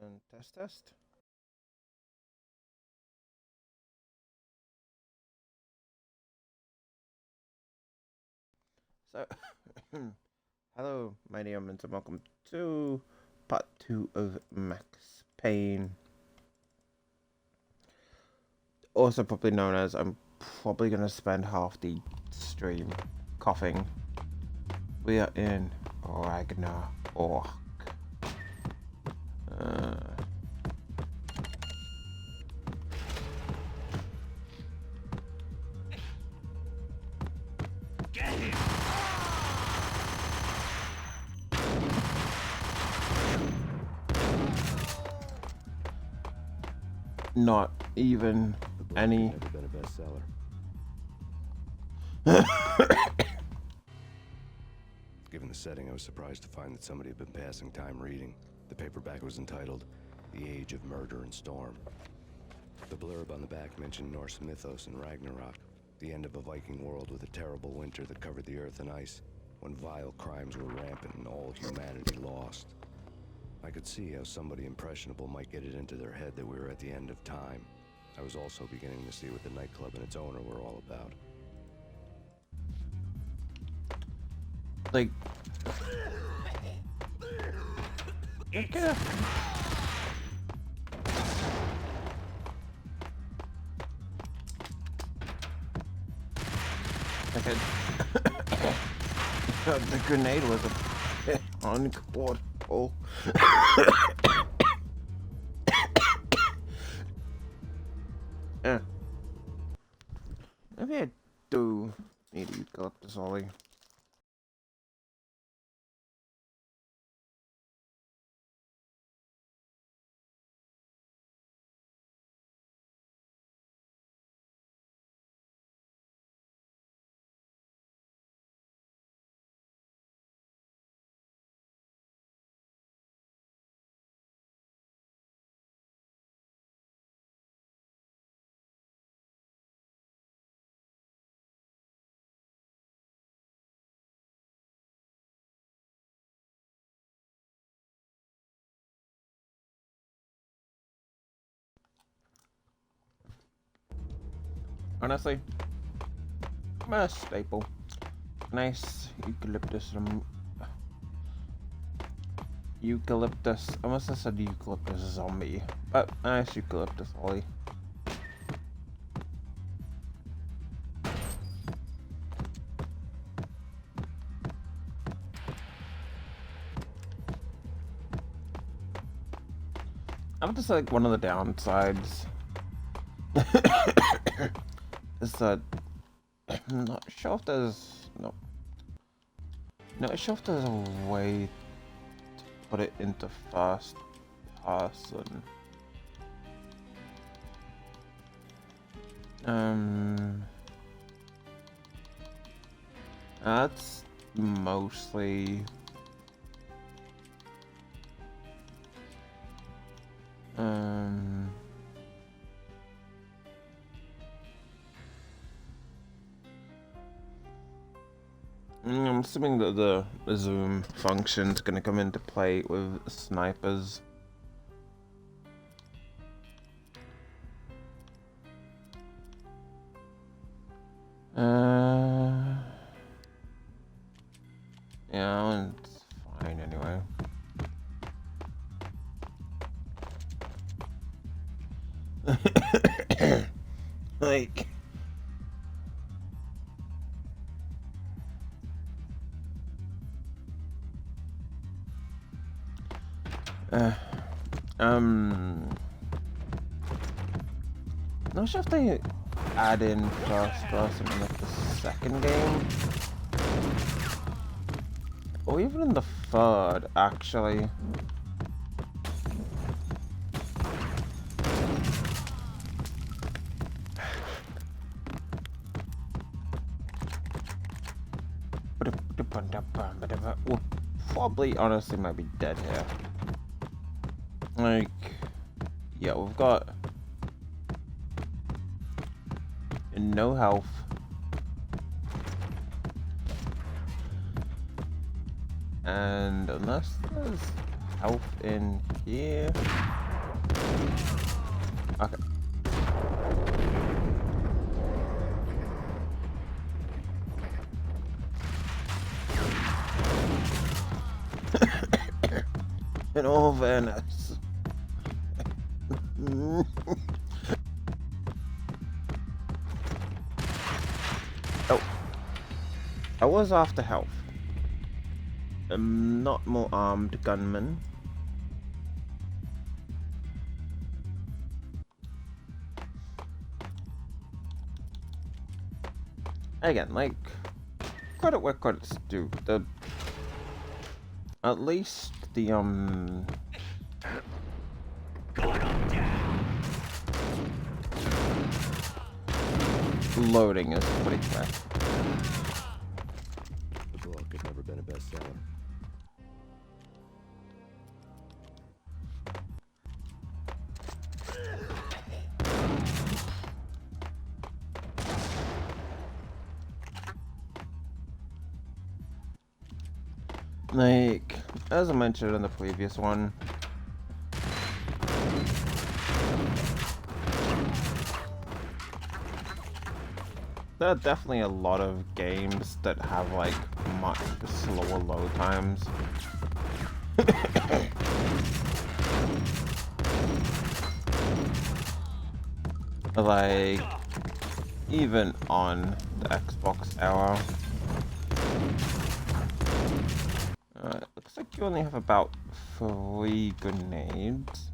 And test. So, hello, my name is and welcome to part 2 of Max Payne. Also probably known as I'm probably going to spend half the stream coughing. We are in Ragnarok. Not even any. Never been a bestseller. Given the setting, I was surprised to find that somebody had been passing time reading. The paperback was entitled The Age of Murder and Storm. The blurb on the back mentioned Norse mythos and Ragnarok, the end of a Viking world with a terrible winter that covered the earth in ice, when vile crimes were rampant and all humanity lost. I could see how somebody impressionable might get it into their head that we were at the end of time. I was also beginning to see what the nightclub and its owner were all about. Like, the grenade was a bit uncomfortable. Maybe I do need to eucalyptus ollie. Honestly, a staple. Nice eucalyptus. Eucalyptus. I must have said eucalyptus zombie, but nice eucalyptus ollie. I would just like one of the downsides is that I'm not sure if there's not sure if there's a way to put it into first person. That's mostly I'm assuming that the zoom function's gonna come into play with snipers. Yeah, it's fine anyway. Like, not sure if they add in first person in like the second game, or even in the third, actually. probably honestly might be dead here. Like, yeah, we've got no health. And unless there's health in here. Okay. In all fairness. Oh. I was after health. Not more armed gunmen. Again, like, credit where credit's due. At least the loading is pretty quick. The book had never been a bestseller. Like, as I mentioned in the previous one, there are definitely a lot of games that have like much slower load times. Like, even on the Xbox era. Looks like you only have about 3 grenades.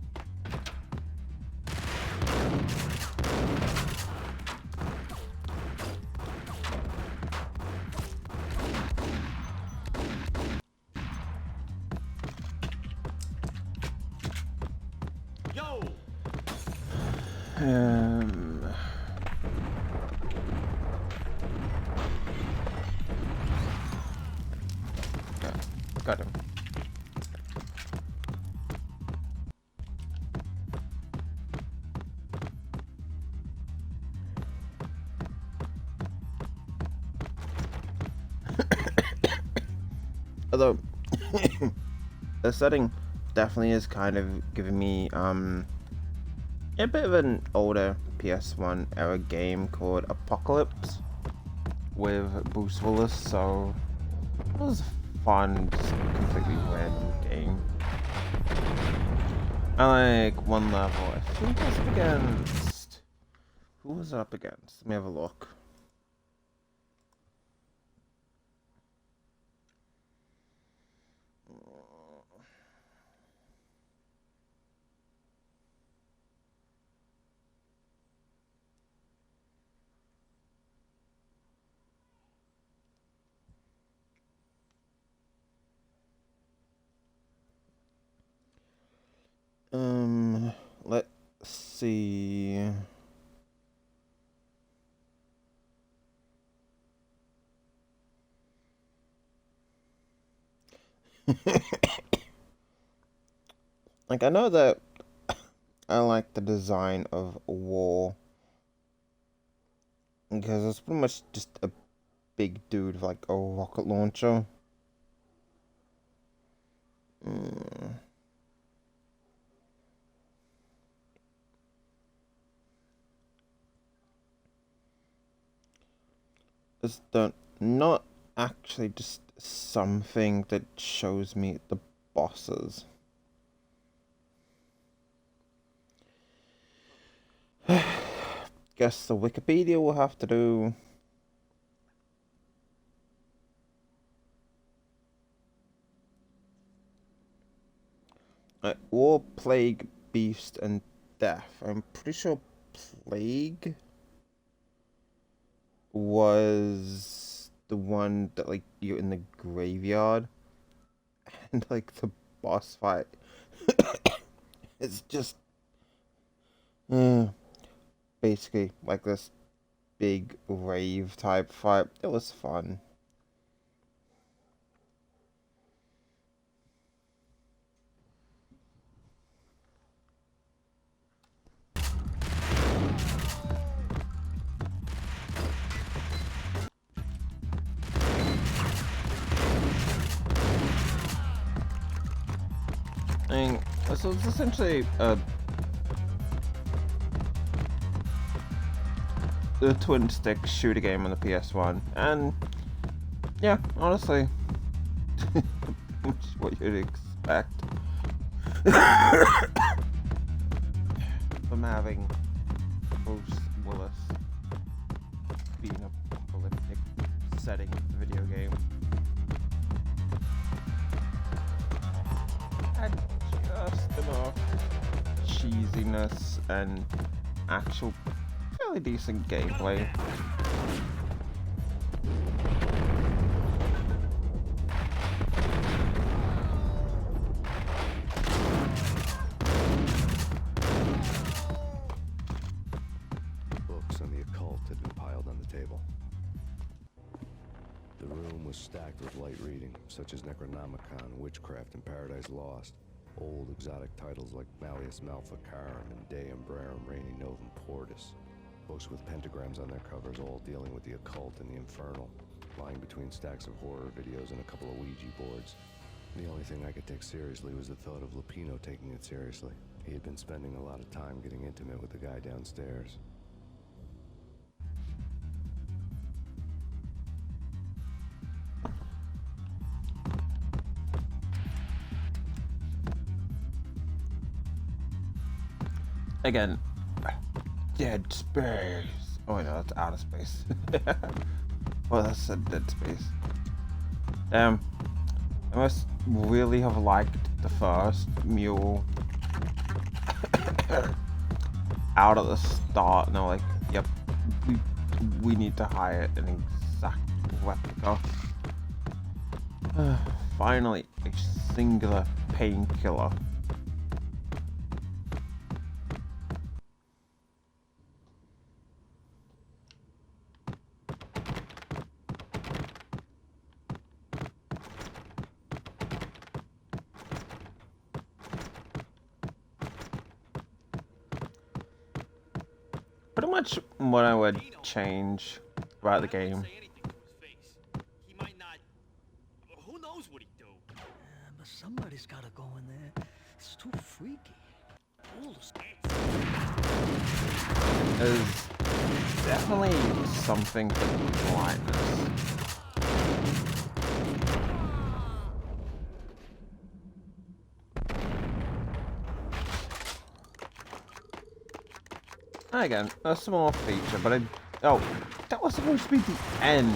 Yo! Yeah, got him. Although the setting definitely is kind of giving me a bit of an older PS1 era game called Apocalypse with Bruce Willis, so it was a fun, just completely random game. I like one level, I think it was up against, who was it up against? Let me have a look. Let's see. Like, I know that I like the design of War because it's pretty much just a big dude with like a rocket launcher. It's not actually just something that shows me the bosses. Guess the Wikipedia will have to do. War, Plague, Beast, and Death. I'm pretty sure Plague was the one that like you're in the graveyard and like the boss fight it's just basically like this big rave type fight. It was fun. And so it's essentially a twin stick shooter game on the PS1, and yeah, honestly, what you'd expect from having Bruce Willis being a apocalyptic setting video game. And just enough cheesiness and actual fairly decent gameplay. Books on the occult had been piled on the table. The room was stacked with light reading, such as Necronomicon, Witchcraft, and Paradise Lost. Old exotic titles like Malleus Maleficarum and De Umbrarum Reini Novum Portis. Books with pentagrams on their covers, all dealing with the occult and the infernal, lying between stacks of horror videos and a couple of Ouija boards. The only thing I could take seriously was the thought of Lupino taking it seriously. He had been spending a lot of time getting intimate with the guy downstairs. Again, dead space. Oh no, that's outer space. Oh, that's a dead space. I must really have liked the first mule out at the start, and they're like, "Yep, we need to hire an exact replica." Finally, a singular painkiller. Pretty much what I would change about the game. He might not. Who knows what he'd do? But somebody's gotta go in there. It's too freaky. There's definitely something to blindness. Again, a small feature, but oh, that was supposed to be the end.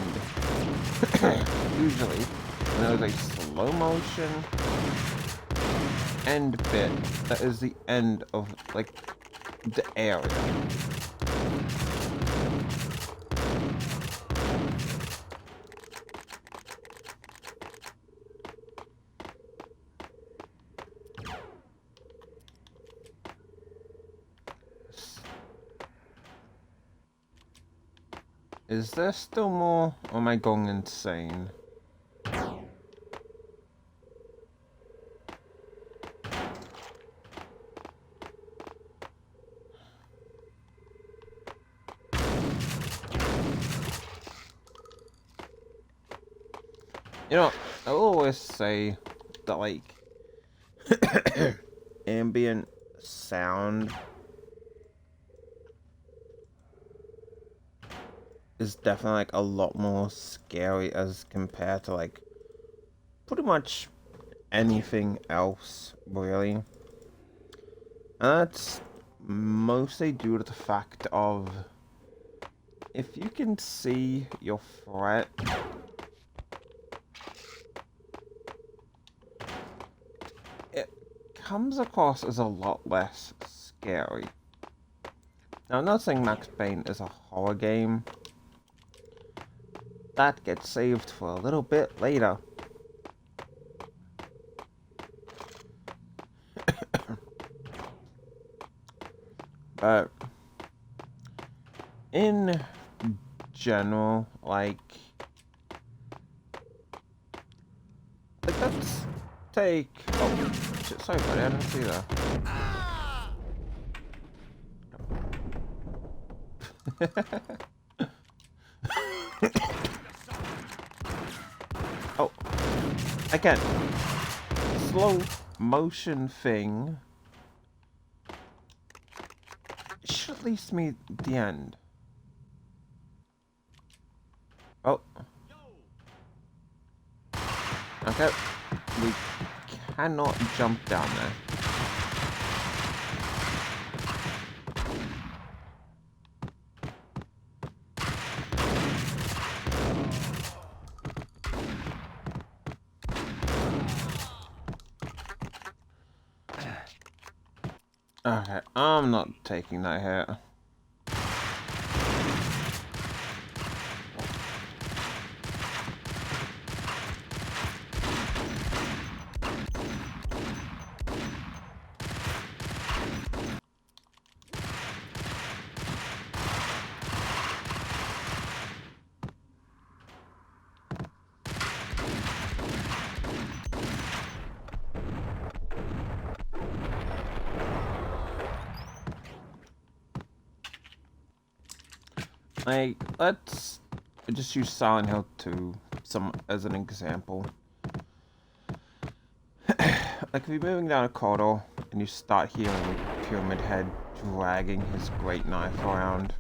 Usually, when there's a slow motion end bit, that is the end of, like, the area. Is there still more, or am I going insane? You know, I always say that, like, ambient sound is definitely, like, a lot more scary as compared to, like, pretty much anything else, really. And that's mostly due to the fact of, if you can see your threat, it comes across as a lot less scary. Now, I'm not saying Max Payne is a horror game. That gets saved for a little bit later. But in general, like let's take. Oh, shit, sorry, buddy, I didn't see that. Oh, again, slow motion thing should at least meet the end. Oh. Okay. We cannot jump down there. Okay, I'm not taking that hit. Like, let's just use Silent Hill 2 as an example. Like, if you're moving down a corridor and you start hearing Pyramid Head dragging his great knife around,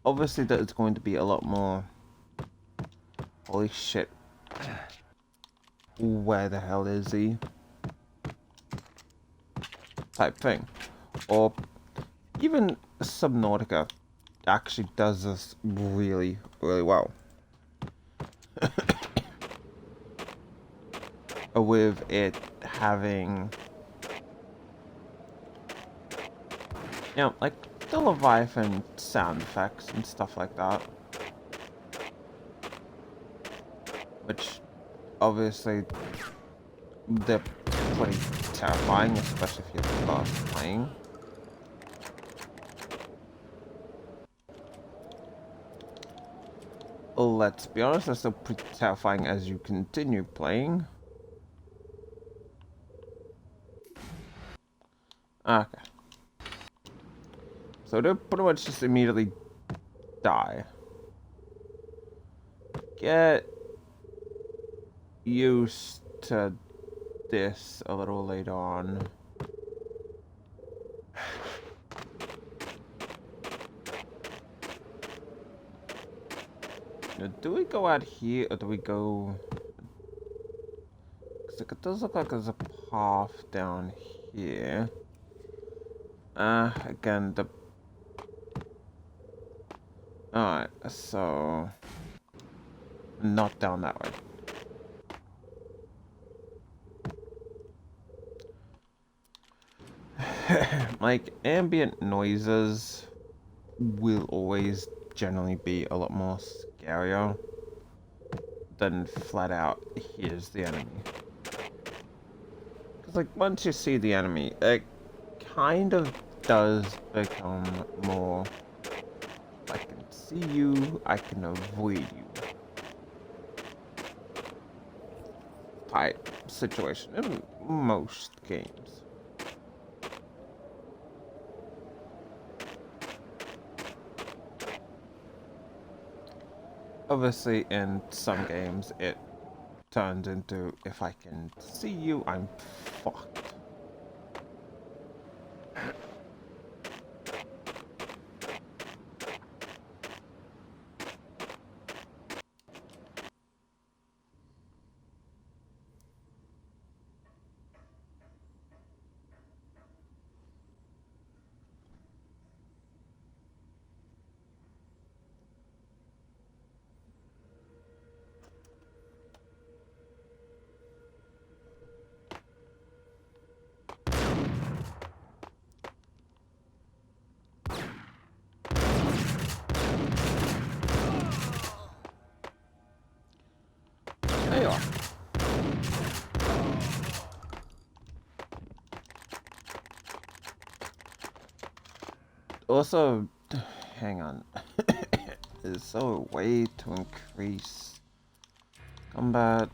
obviously that is going to be a lot more holy shit, where the hell is he type thing. Or even Subnautica actually does this really, really well. With it having, you know, like the Leviathan sound effects and stuff like that. Which, obviously, they're pretty terrifying, especially if you're fast playing. Let's be honest, they're still pretty terrifying as you continue playing. Okay. So they'll pretty much just immediately die. Get used to this a little later on. Now, do we go out here or do we go... Cause it does look like there's a path down here. Again, the... Alright, so... Not down that way. Like, ambient noises will always generally be a lot more scarier than flat out, here's the enemy. Because, like, once you see the enemy, it kind of does become more, I can see you, I can avoid you type situation in most games. Obviously, in some games, it turns into, if I can see you, I'm fucked. There you are. Also, hang on. Is there a way to increase combat?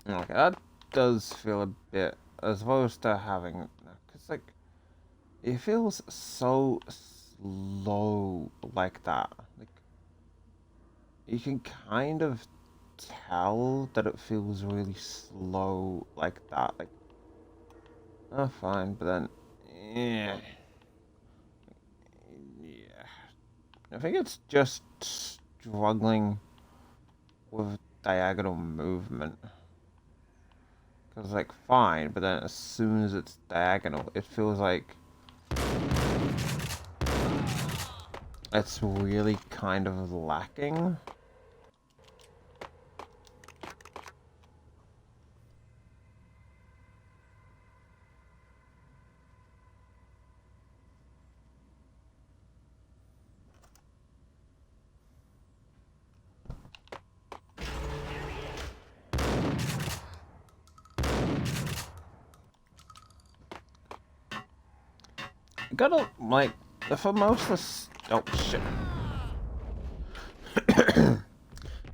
Okay, that does feel a bit, as opposed to having, because like, It feels so slow like that. Like, you can kind of tell that it feels really slow like that. Like, oh, fine, but then, yeah, yeah. I think it's just struggling with diagonal movement. Because, like, fine, but then as soon as it's diagonal, it feels like it's really kind of lacking. You gotta, like, for most of this, oh shit.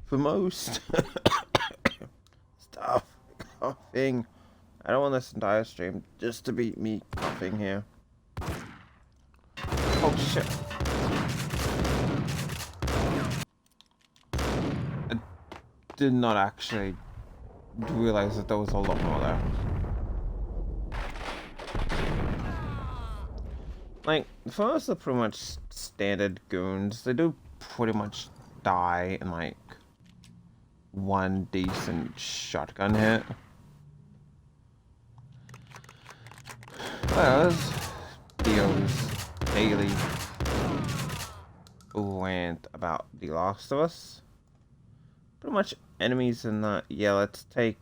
For most stuff, coughing. I don't want this entire stream just to be me coughing here. Oh shit. I did not actually realize that there was a lot more there. Like, for us, they're pretty much standard goons. They do pretty much die in, like, one decent shotgun hit. Whereas, Theo's daily rant about The Last of Us. Pretty much enemies in that, yeah, let's take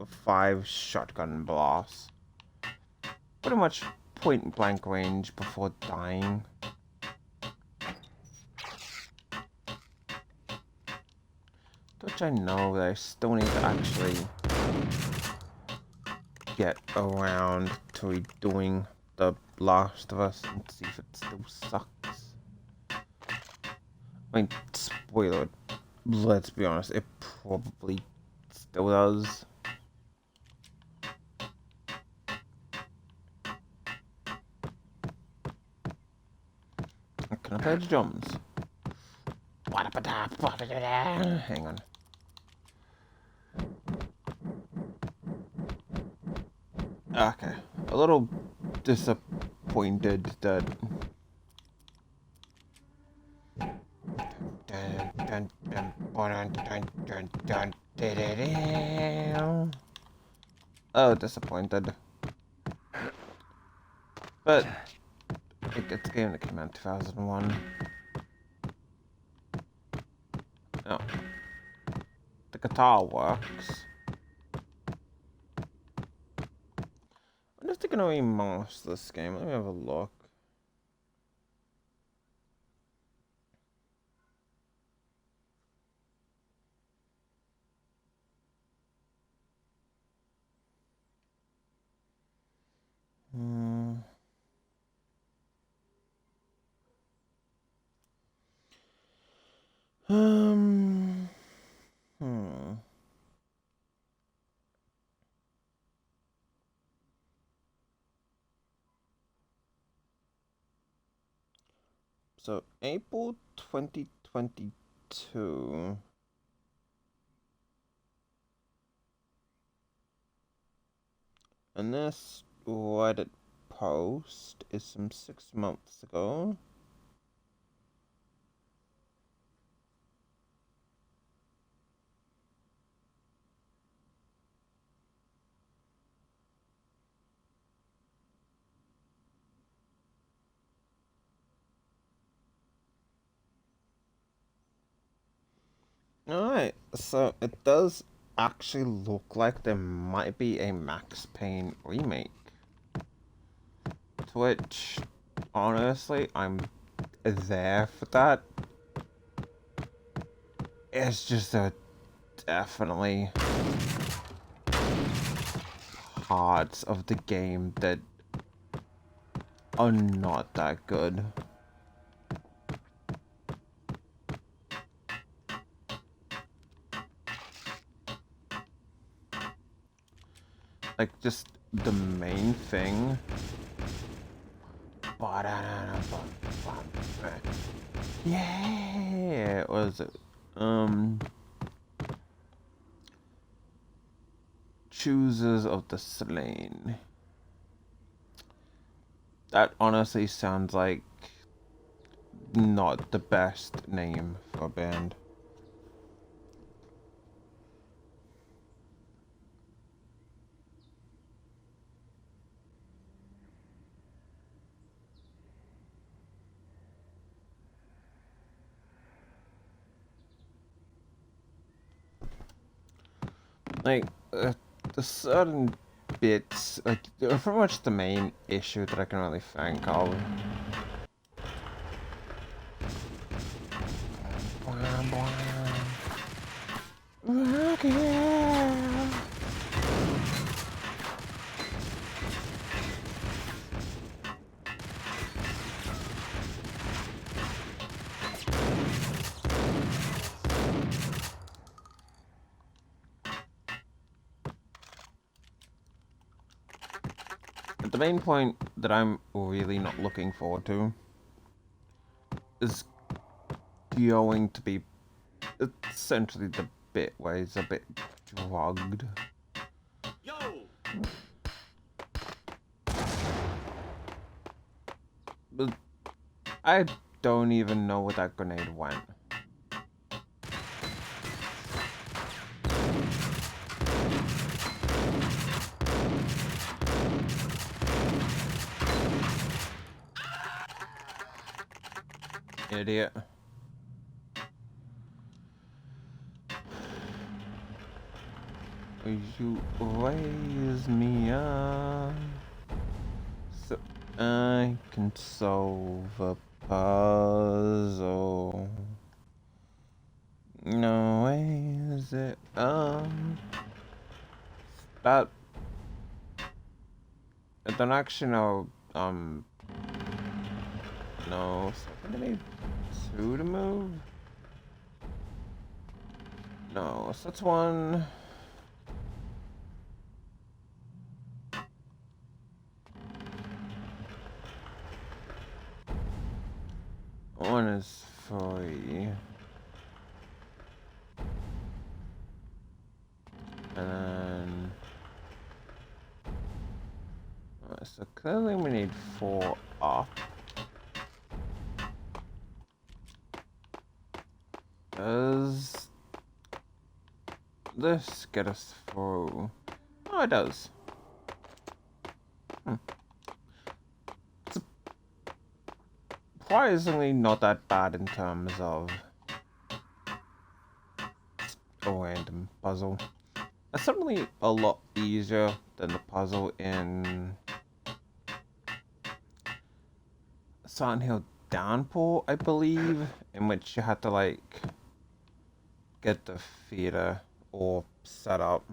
5 shotgun blasts. Pretty much point blank range before dying. Which I know that I still need to actually get around to redoing The Last of Us and see if it still sucks. I mean, spoiler, let's be honest, it probably still does. Can I play the drums? Hang on. Okay. A little disappointed that... Oh, disappointed. But it's a game that came out in 2001. Oh. The guitar works. I wonder if they're gonna remaster this game. Let me have a look. Hmm. Hmm. So, April 2022. And this Reddit post is from 6 months ago. Alright, so it does actually look like there might be a Max Payne remake. To which, honestly, I'm there for that. It's just a definitely parts of the game that are not that good. Like, just the main thing Yeah, what was it? Choosers of the Slain. That honestly sounds like not the best name for a band. Like, the certain bits, like, they're pretty much the main issue that I can really think of. Rock yeah. The main point that I'm really not looking forward to is going to be essentially the bit where he's a bit drugged. Yo! But I don't even know where that grenade went. Idiot. You raise me up so I can solve a puzzle. No way is it that I don't actually know no, so I think I need 2 to move. No, so that's 1. One is 3. And then so clearly we need 4 up. Does this get us through? Oh, it does. It's surprisingly not that bad in terms of a random puzzle. It's certainly a lot easier than the puzzle in Silent Hill Downpour, I believe, in which you had to, like, get the theater all set up.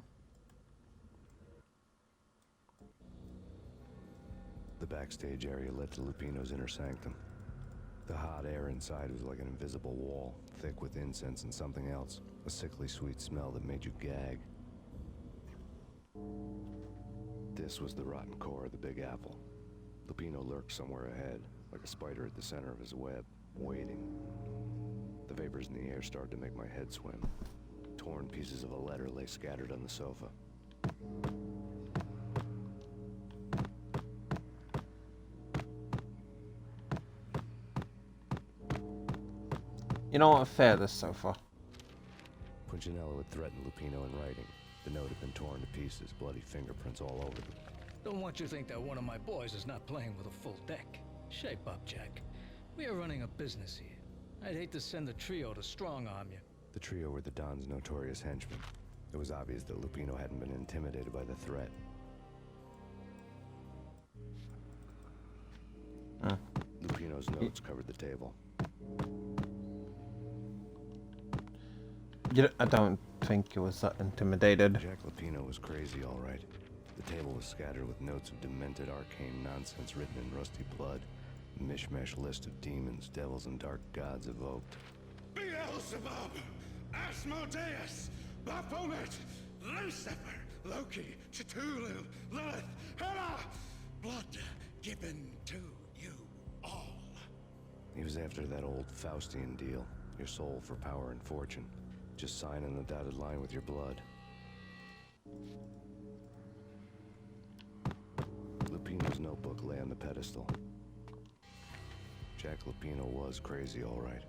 The backstage area led to Lupino's inner sanctum. The hot air inside was like an invisible wall, thick with incense and something else, a sickly sweet smell that made you gag. This was the rotten core of the Big Apple. Lupino lurked somewhere ahead, like a spider at the center of his web, waiting. The vapors in the air started to make my head swim. Torn pieces of a letter lay scattered on the sofa. You know what? Fair this so far. Punchinello had threatened Lupino in writing. The note had been torn to pieces, bloody fingerprints all over them. Don't want you to think that one of my boys is not playing with a full deck. Shape up, Jack. We are running a business here. I'd hate to send the trio to strong-arm you. The trio were the Don's notorious henchmen. It was obvious that Lupino hadn't been intimidated by the threat. Lupino's notes covered the table. I don't think he was that intimidated. Jack Lupino was crazy, all right. The table was scattered with notes of demented arcane nonsense written in rusty blood. A mishmash list of demons, devils, and dark gods evoked. Beelzebub, Asmodeus, Baphomet, Lucifer, Loki, Cthulhu, Lilith, Hela, blood given to you. He was after that old Faustian deal. Your soul for power and fortune. Just signing the dotted line with your blood. Lupino's notebook lay on the pedestal. Jack Lupino was crazy, all right.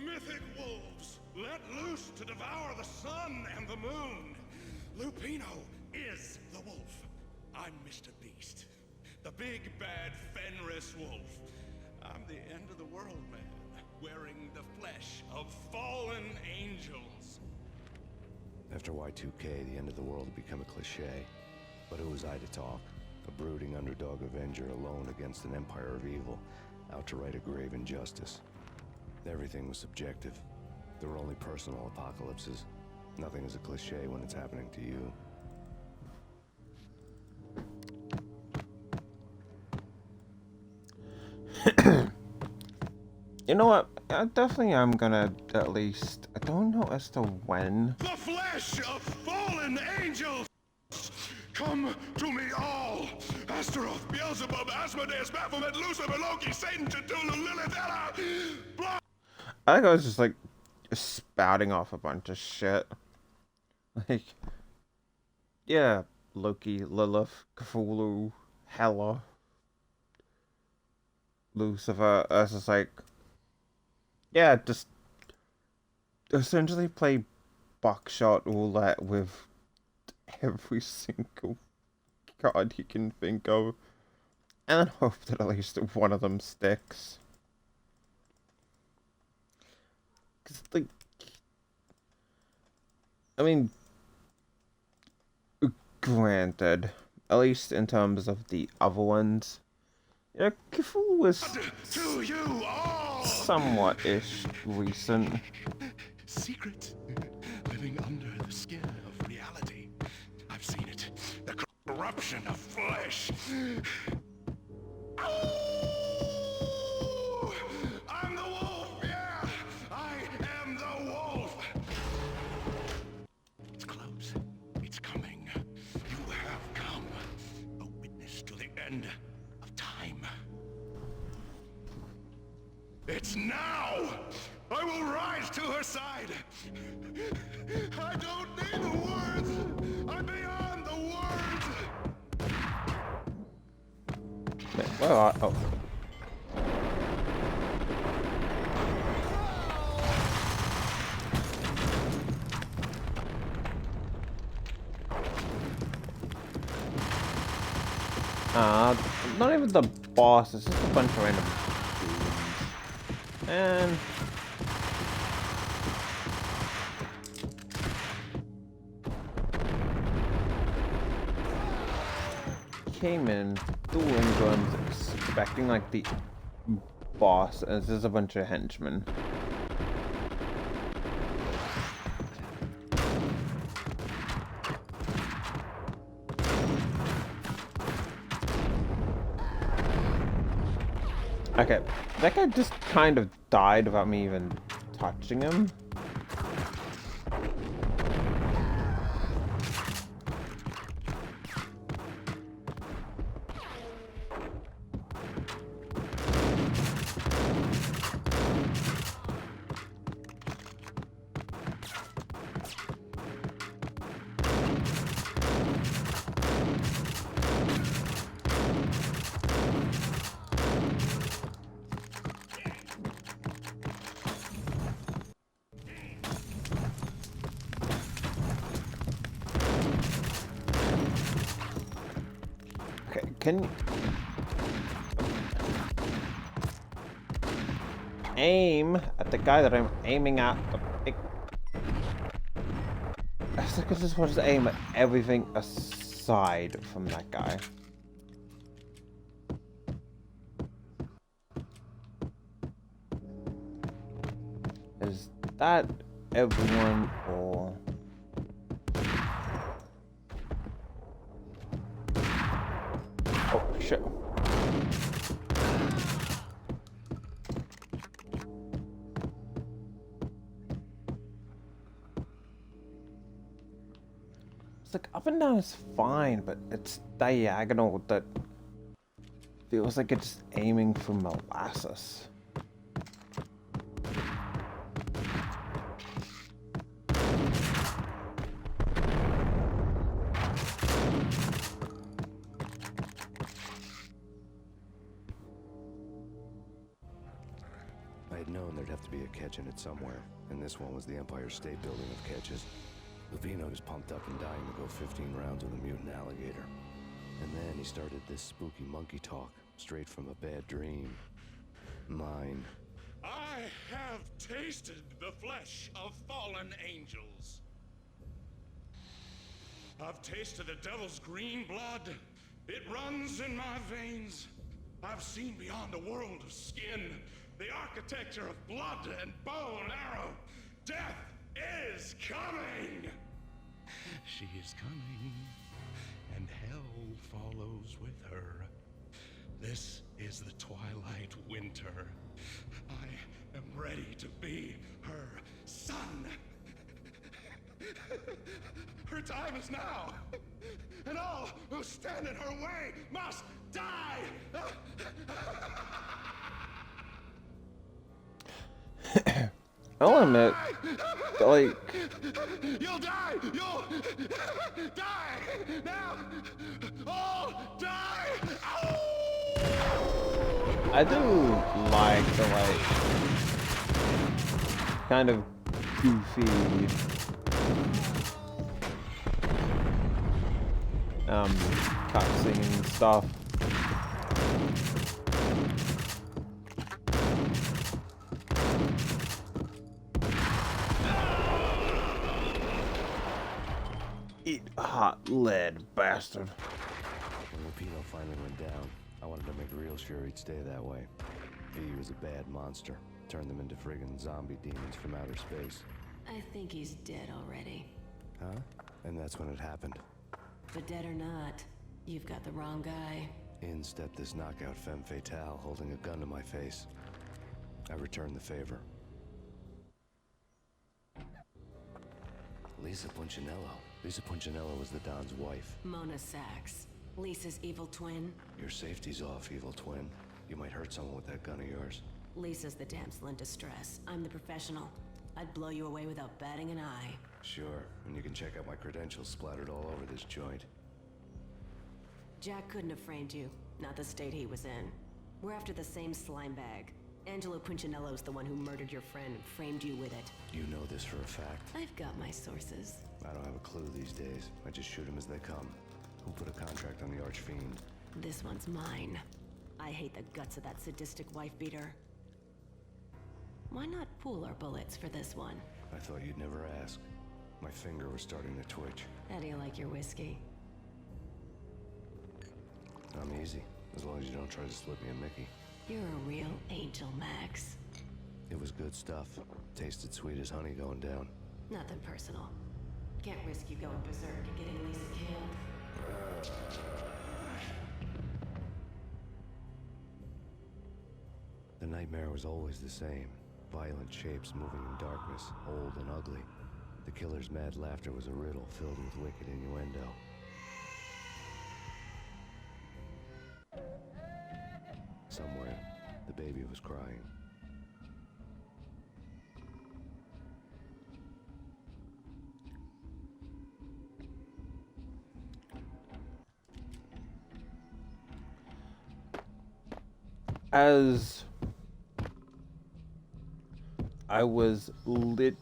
Mythic wolves, let loose to devour the sun and the moon. Lupino is the wolf. I'm Mr. Beast, the big bad Fenris wolf. I'm the end of the world man, wearing the flesh of fallen angels. After Y2K, the end of the world had become a cliche. But who was I to talk? A brooding underdog avenger alone against an empire of evil, out to right a grave injustice. Everything was subjective. There were only personal apocalypses. Nothing is a cliche when it's happening to you. You know what? I definitely am gonna at least. I don't know as to when. The flesh of fallen angels! Come to me all! Astaroth, Beelzebub, Asmodeus, Baphomet, Lucifer, Loki, Satan, Cthulhu, Lilith, Ella! I think I was just like spouting off a bunch of shit. Like, yeah, Loki, Lilith, Cthulhu, Hela, Lucifer. I was just like, yeah, just essentially play buckshot roulette with every single card you can think of, and hope that at least one of them sticks. Cause like, I mean, granted, at least in terms of the other ones, you know, Cthulhu was To you all! somewhat-ish recent. Secret, living under the skin of reality. I've seen it. The corruption of flesh. Oh! I'm the wolf, yeah! I am the wolf! It's close. It's coming. You have come. A witness to the end of time. It's now! I will rise to her side! I don't need the words! I'm beyond the words! Wait, where are... Oh. Not even the boss, it's just a bunch of random dudes. And... came in, dueling guns, expecting like the boss, and there's a bunch of henchmen. Okay, that guy just kind of died without me even touching him. Can you aim at the guy that I'm aiming at? I just want to aim at everything aside from that guy. Is that everyone or... Oh, shit. It's like up and down is fine, but it's diagonal that feels like it's aiming for molasses. I had known there'd have to be a catch in it somewhere, and this one was the Empire State Building of catches. Lupino was pumped up and dying to go 15 rounds with a mutant alligator. And then he started this spooky monkey talk, straight from a bad dream. Mine. I have tasted the flesh of fallen angels. I've tasted the devil's green blood. It runs in my veins. I've seen beyond a world of skin, the architecture of blood and bow and arrow. Death is coming! She is coming, and hell follows with her. This is the twilight winter. I am ready to be her son. Her time is now, and all who stand in her way must die! I'll admit, like, You'll die! You'll die! Now! All die! I do like the, like, kind of goofy, cutscene stuff. Eat hot lead, bastard. When Lupino finally went down, I wanted to make real sure he'd stay that way. V was a bad monster. Turned them into friggin' zombie demons from outer space. I think he's dead already. Huh? And that's when it happened. But dead or not, you've got the wrong guy. In stepped this knockout femme fatale, holding a gun to my face. I returned the favor. Lisa Punchinello. Lisa Punchinello was the Don's wife. Mona Sachs. Lisa's evil twin. Your safety's off, evil twin. You might hurt someone with that gun of yours. Lisa's the damsel in distress. I'm the professional. I'd blow you away without batting an eye. Sure, and you can check out my credentials splattered all over this joint. Jack couldn't have framed you. Not the state he was in. We're after the same slime bag. Angelo Punchinello's the one who murdered your friend and framed you with it. You know this for a fact. I've got my sources. I don't have a clue these days. I just shoot them as they come. Who put a contract on the Archfiend? This one's mine. I hate the guts of that sadistic wife-beater. Why not pool our bullets for this one? I thought you'd never ask. My finger was starting to twitch. How do you like your whiskey? I'm easy, as long as you don't try to slip me a Mickey. You're a real angel, Max. It was good stuff. Tasted sweet as honey going down. Nothing personal. Can't risk you going berserk and getting Lisa killed. The nightmare was always the same. Violent shapes moving in darkness, old and ugly. The killer's mad laughter was a riddle filled with wicked innuendo. Somewhere, the baby was crying. As I was lit.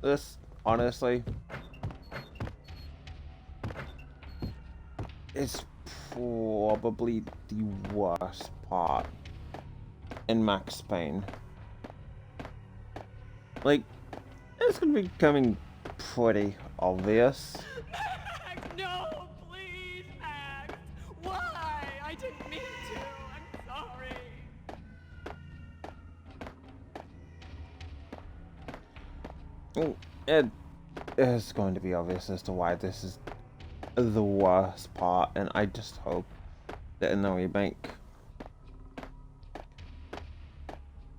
This, honestly, is probably the worst part in Max Payne. Like, it's gonna be becoming pretty obvious. Max, no, please, Max. Why? I didn't mean to. I'm sorry. It is going to be obvious as to why this is the worst part, and I just hope that in the remake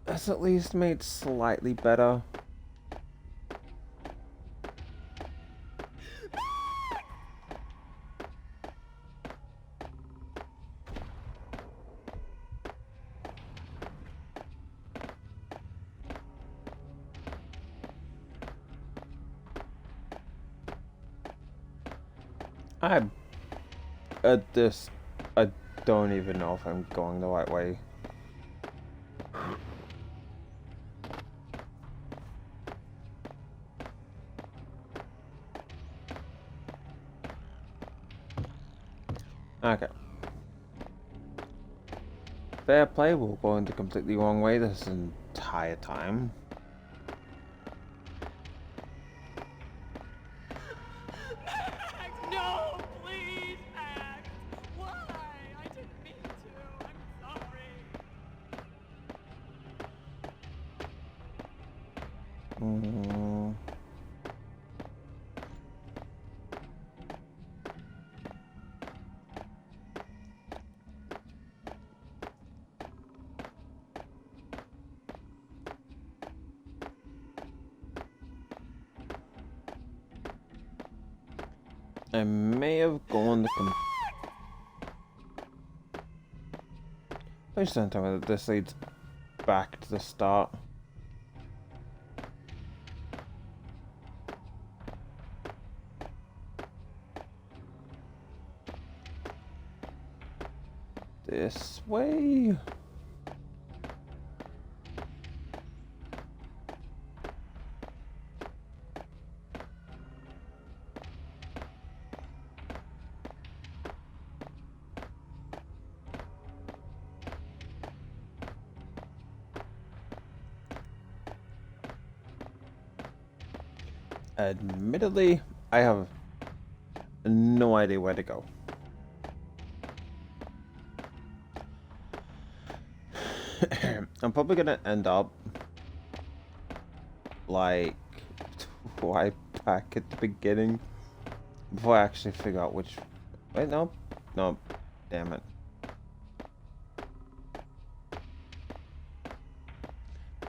it's at least made slightly better. I at this, I don't even know if I'm going the right way. Okay. Fair play, we're going the completely wrong way this entire time. Max, no, please, Max. Why? I didn't mean to. I'm sorry. Mm. I may have gone the Please don't tell me that this leads back to the start. This way? Admittedly, I have no idea where to go. I'm probably gonna end up like right back at the beginning before I actually figure out which. Wait, no, no, damn it.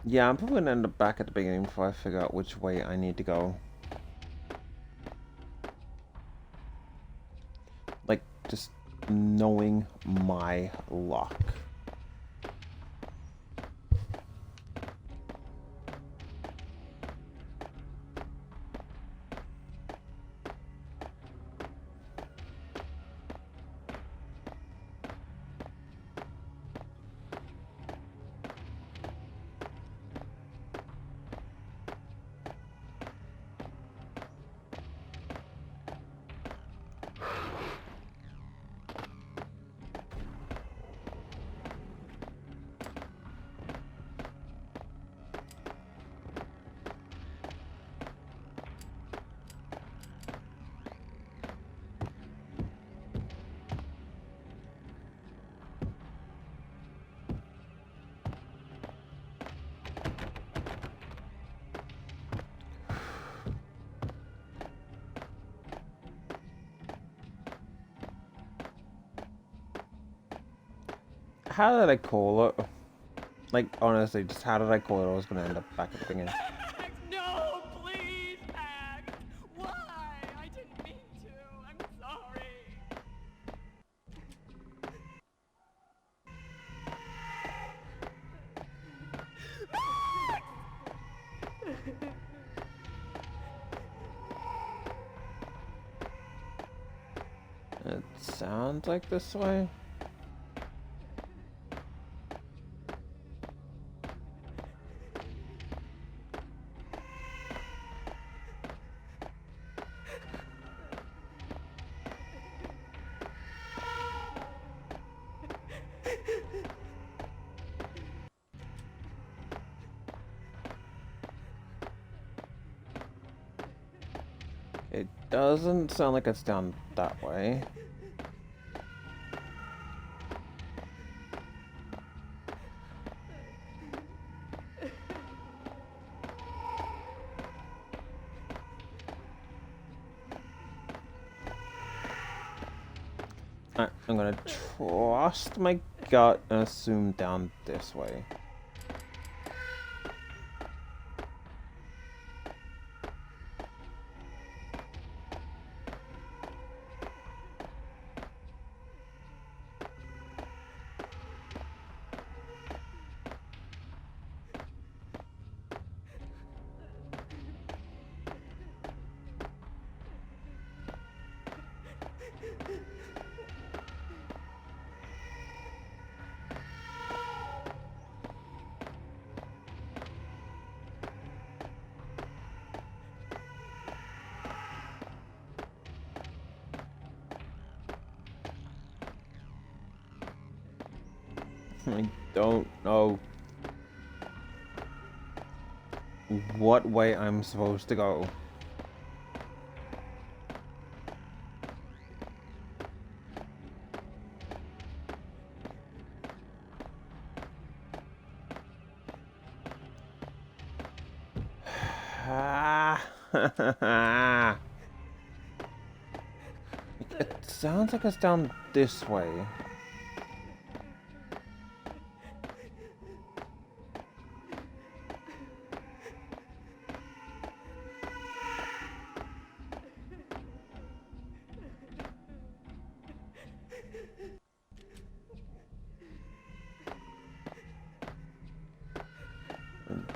Yeah, I'm probably gonna end up back at the beginning before I figure out which way I need to go. Like, just knowing my luck. How did I call it? Like, honestly, just how did I call it? I was gonna end up back at the beginning. Max, no, please, Max. Why? I didn't mean to. I'm sorry. It sounds like this way. It doesn't sound like it's down that way. Alright, I'm gonna trust my gut and assume down this way. I don't know what way I'm supposed to go. It sounds like it's down this way.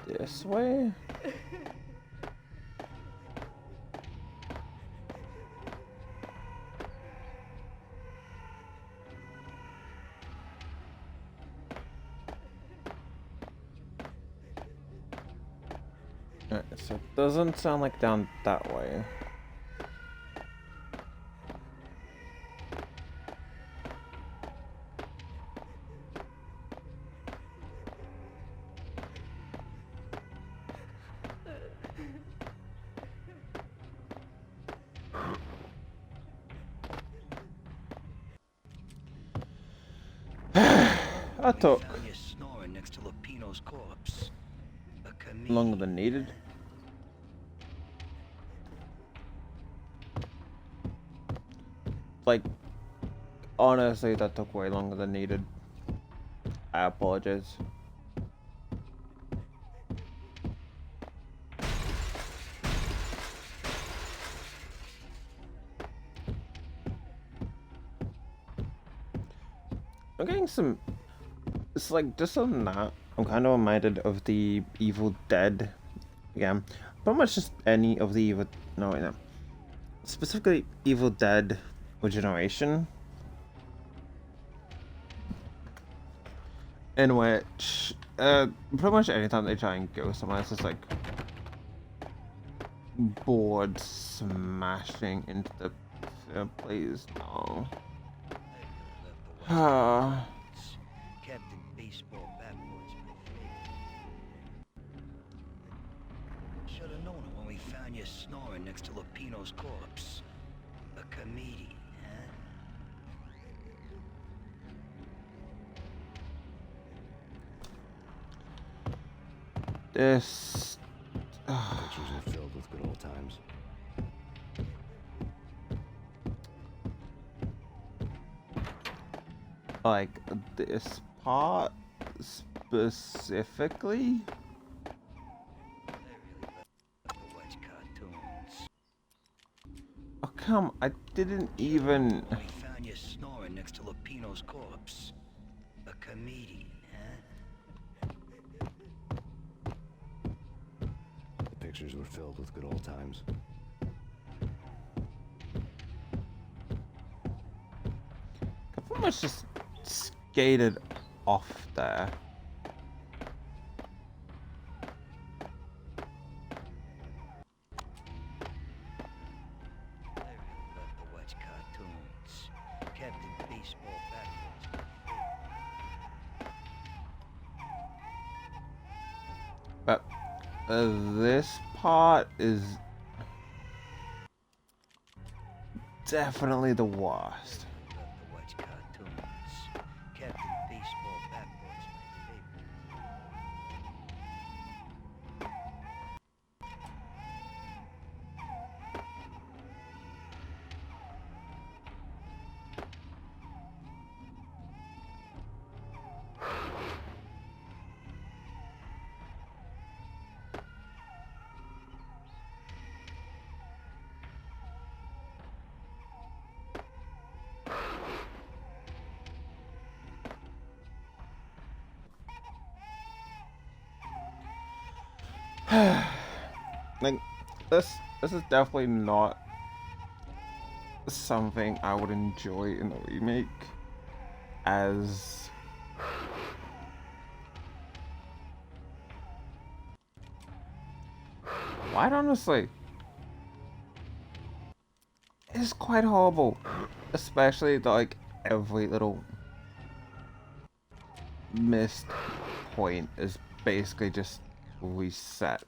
This way? Alright, so it doesn't sound like down that way. I took Found you snoring next to Lupino's corpse. A comedian. longer than needed. Like, honestly, that took way longer than needed. I apologize. I'm getting some. It's like just on that. I'm kind of reminded of the Evil Dead. Yeah, pretty much just any of the Evil. No, wait, no. Specifically, Evil Dead Regeneration. In which, pretty much anytime they try and go somewhere, it's just like board smashing into the. Please, no. Captain Baseball Bat Boy's my favorite. Should have known it when we found you snoring next to Lupino's corpse. A comedian, huh? This. Pictures are filled with good old times. Like this part specifically. I really love to watch cartoons. Oh come! I didn't even. When we found you snoring next to Lupino's corpse. A comedian, huh? The pictures were filled with good old times. I pretty much just skated off there. I really love to watch cartoons. Captain Baseball Bat Boy's my favorite. But this part is definitely the worst. Love to watch cartoons. Captain Baseball Bat Boy's my favorite. Like this is definitely not something I would enjoy in the remake as quite honestly it's quite horrible, especially the, like every little missed point is basically just reset.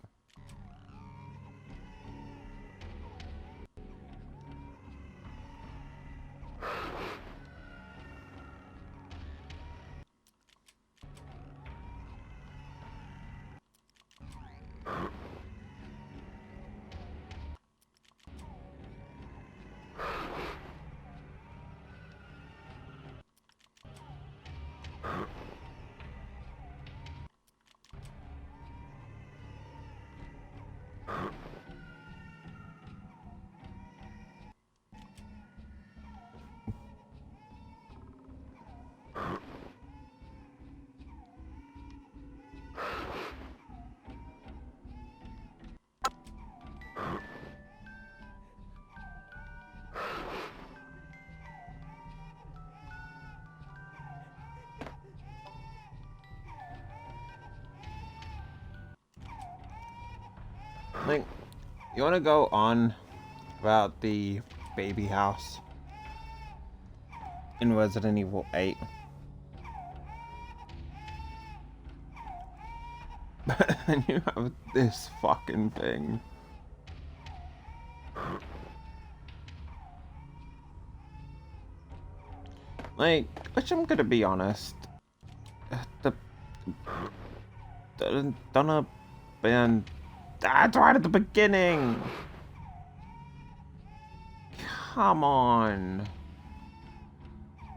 Like, you want to go on about the baby house in Resident Evil 8? But then you have this fucking thing. Like, which I'm gonna be honest, the Donna band, that's right at the beginning. Come on.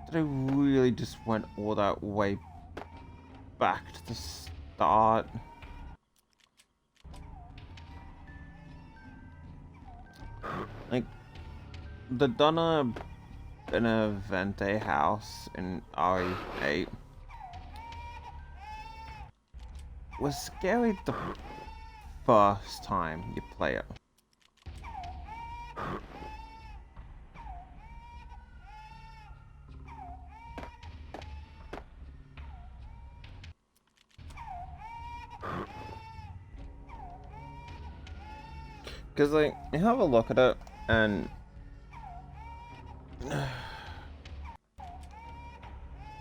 Did I really just went all that way back to the start? Like, the Donna Benevente house in RE8 was scary the first time you play it. Because, like, you have a look at it, and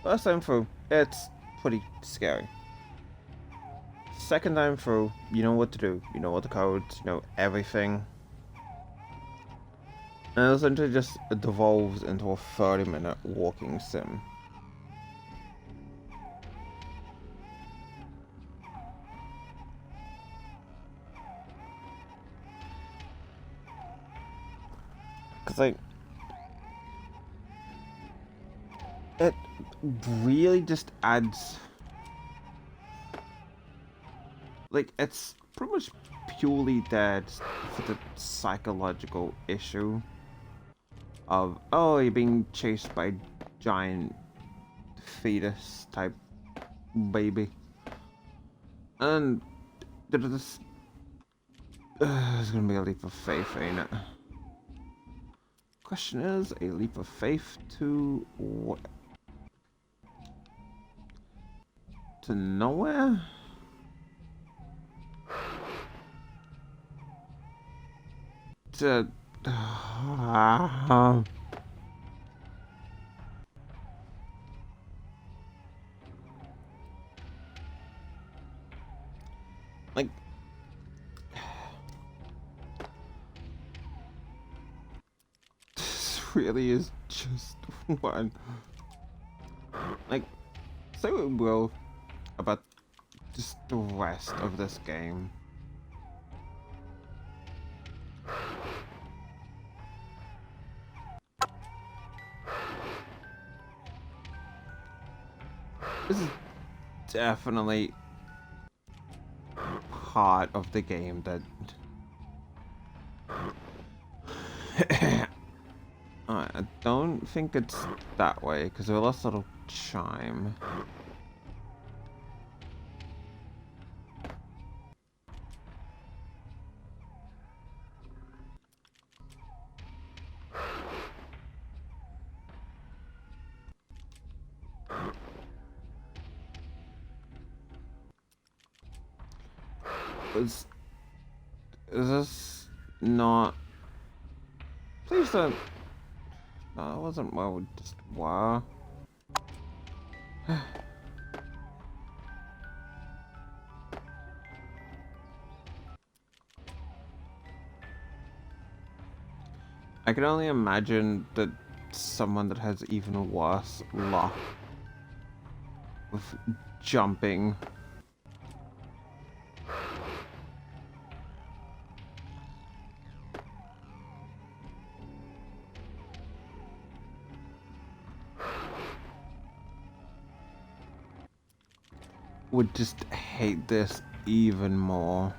first time through, it's pretty scary. Second time through, you know what to do, you know what the codes, you know everything. And it essentially just devolves into a 30-minute walking sim. Cause like, it really just adds, like, it's pretty much purely dead for the psychological issue of, oh, you're being chased by a giant fetus type baby, and there's gonna be a leap of faith, ain't it? Question is, a leap of faith to what? To nowhere? To like, this really is just one. Like, say what we will about just the rest of this game. This is definitely part of the game that I don't think it's that way, because we lost a little chime. Is this not... Please don't... No, that wasn't where we just were. I can only imagine that someone that has even worse luck with jumping. Would just hate this even more.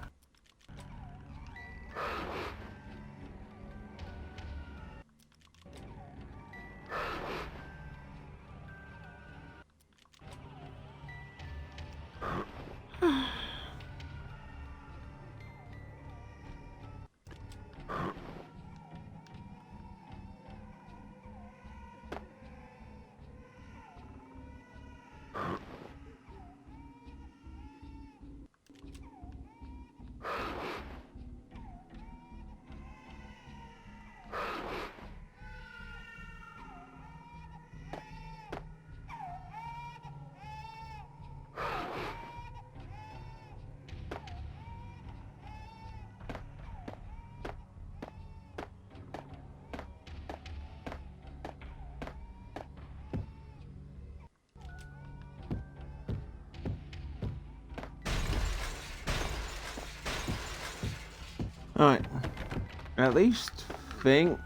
Alright. At least think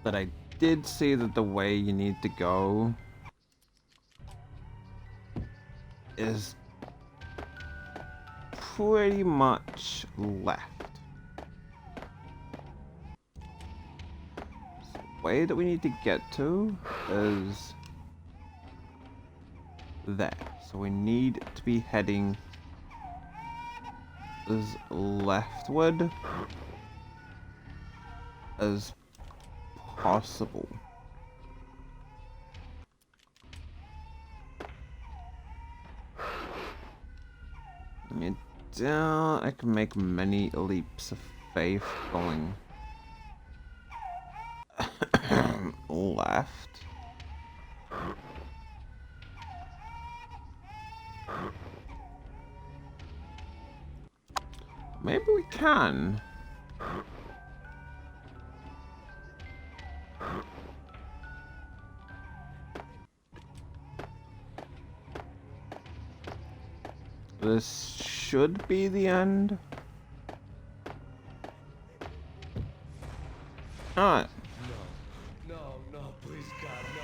that I did see that the way you need to go is pretty much left. So the way that we need to get to is there. So we need to be heading as leftward as possible. I mean, doubt I can make many leaps of faith going left. Maybe we can. This should be the end. Alright. No, please, God, no.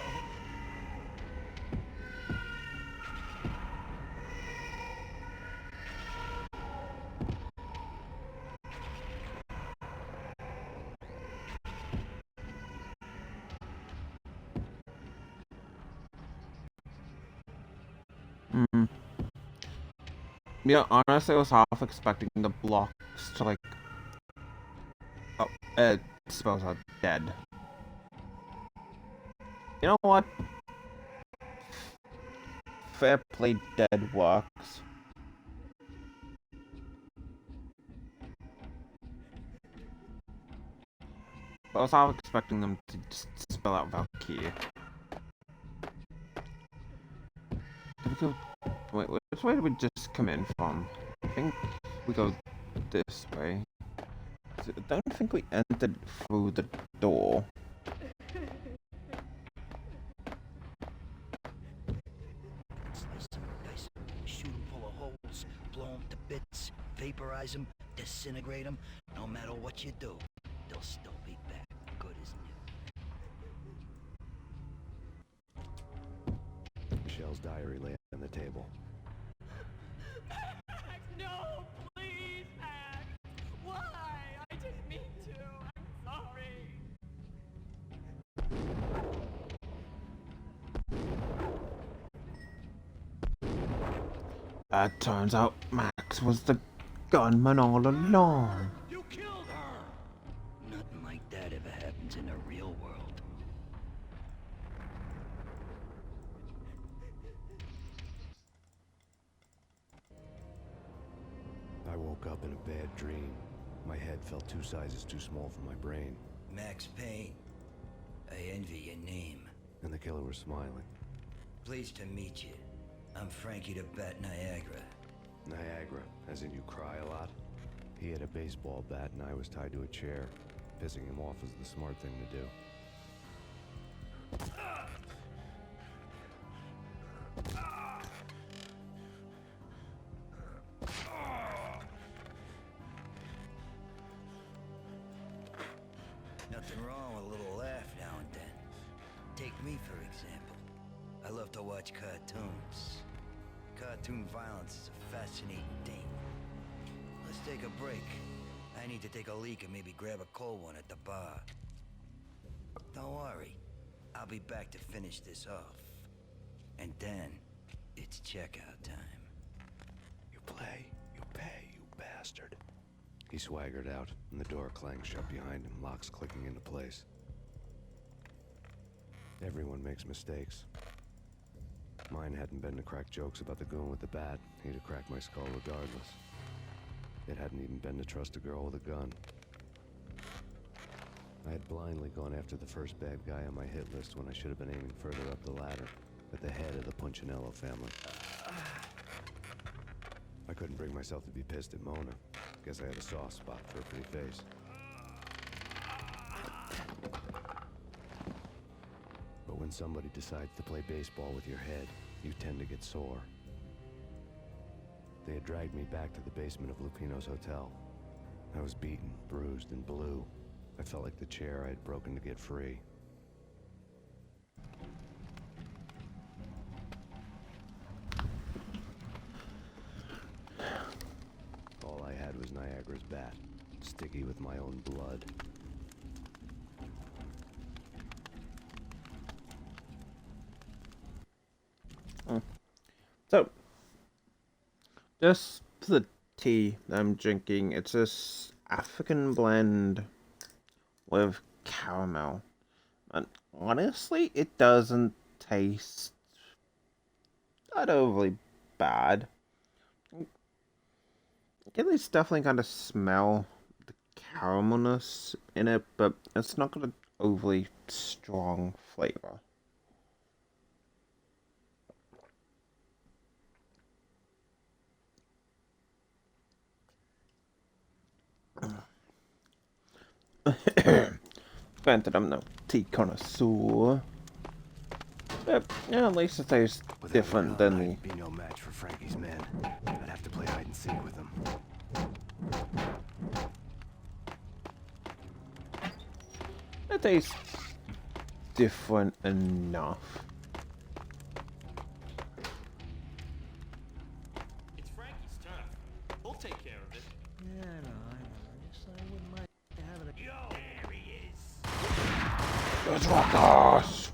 Yeah, honestly, I was half expecting the blocks to, like... Oh, I suppose I'm dead. You know what? Fair play, dead works. I was half expecting them to just spell out Valkyrie. Did we go... Wait, which way did we just come in from? I think we go this way. I don't think we entered through the door. Slice them, dice them, shoot them full of holes, blow them to bits, vaporize them, disintegrate them. No matter what you do, they'll still be back, good as new. Michelle's diary lay on the table. Max, no, please, Max. Why? I didn't mean to. I'm sorry. Turns out Max was the gunman all along. You killed her! Nothing like that ever happens in the real world. I woke up in a bad dream. My head felt 2 sizes too small for my brain, Max Payne. I envy your name. and the killer was smiling. Pleased to meet you. I'm Frankie the Bat Niagara. Niagara, as in you cry a lot? He had a baseball bat and I was tied to a chair. Pissing him off was the smart thing to do. Nothing wrong with a little laugh now and then. Take me, for example. I love to watch cartoons. Cartoon violence is a fascinating thing. Let's take a break. I need to take a leak and maybe grab a cold one at the bar. Don't worry. I'll be back to finish this off. And then, it's checkout time. You play, you pay, you bastard. He swaggered out, and the door clanged shut behind him, locks clicking into place. Everyone makes mistakes. Mine hadn't been to crack jokes about the goon with the bat. He'd have cracked my skull regardless. It hadn't even been to trust a girl with a gun. I had blindly gone after the first bad guy on my hit list when I should have been aiming further up the ladder, at the head of the Punchinello family. I couldn't bring myself to be pissed at Mona. Guess I had a soft spot for her pretty face. But when somebody decides to play baseball with your head, you tend to get sore. They had dragged me back to the basement of Lupino's hotel. I was beaten, bruised, and blue. I felt like the chair I had broken to get free. All I had was Niagara's bat, sticky with my own blood. So, this is the tea that I'm drinking. It's this African blend with caramel. And honestly, it doesn't taste that overly bad. I can at least definitely kind of smell the caramelness in it, but it's not got an overly strong flavor. Granted, I'm no tea connoisseur, but yeah, at least it tastes different than the. I'd be no match for Frankie's men. I'd have to play hide and seek with them. It tastes different enough. It's Frankie's turf. He'll take care of it. Yeah, I know. Just I wouldn't mind having a... Yo, there he is. Let's rock us!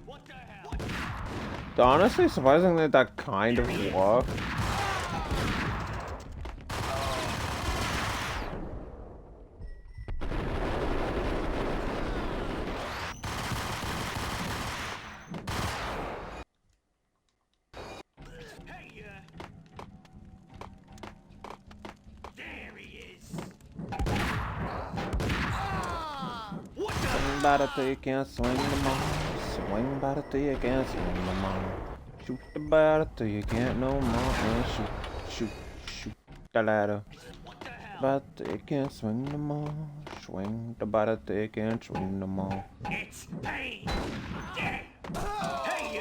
What the hell? Honestly, surprisingly, that kind of worked. Hey, there he is. What the? Swing by the till you can't swing no more. Swing by the till you can't swing no more. Shoot the batter till you can't no more. And shoot the ladder. What the hell? But till you can't swing no more. Swing the batter till you can't swing no more. It's Payne. Yeah. Hey,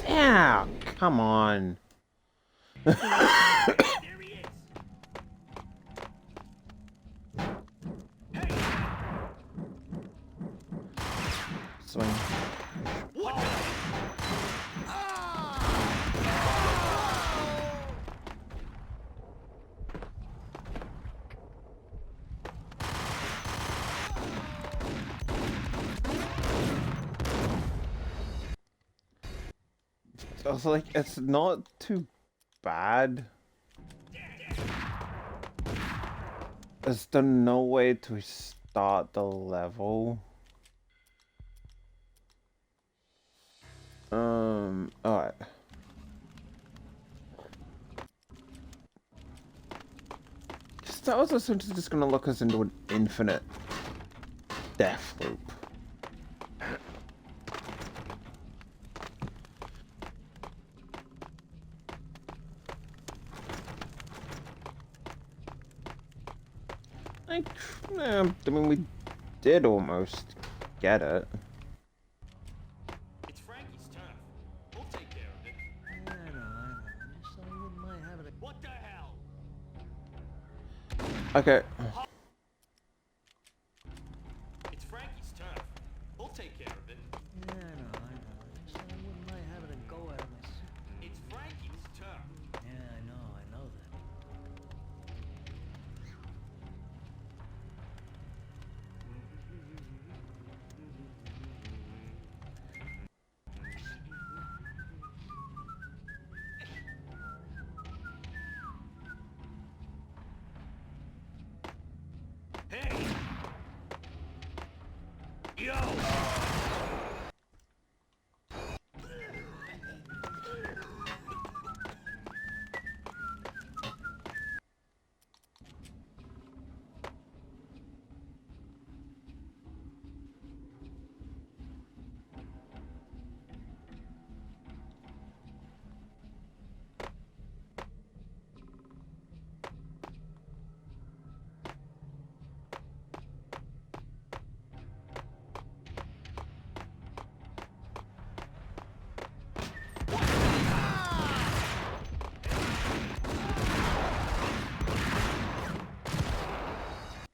Yeah, come on. there he is. Hey, Swing. what the? I was like, it's not too bad. Is there no way to start the level? Alright. that was essentially just gonna look us into an infinite death loop. Like, I mean, we did almost get it. It's Frankie's turf. We'll take care of it. I know. Just I wouldn't mind having a... What the hell? Okay. It's Frankie's turf. We'll take care of it. I know. Just I wouldn't mind having a go at him. It's Frankie's turf. Yeah, I know that. Hey! Yo!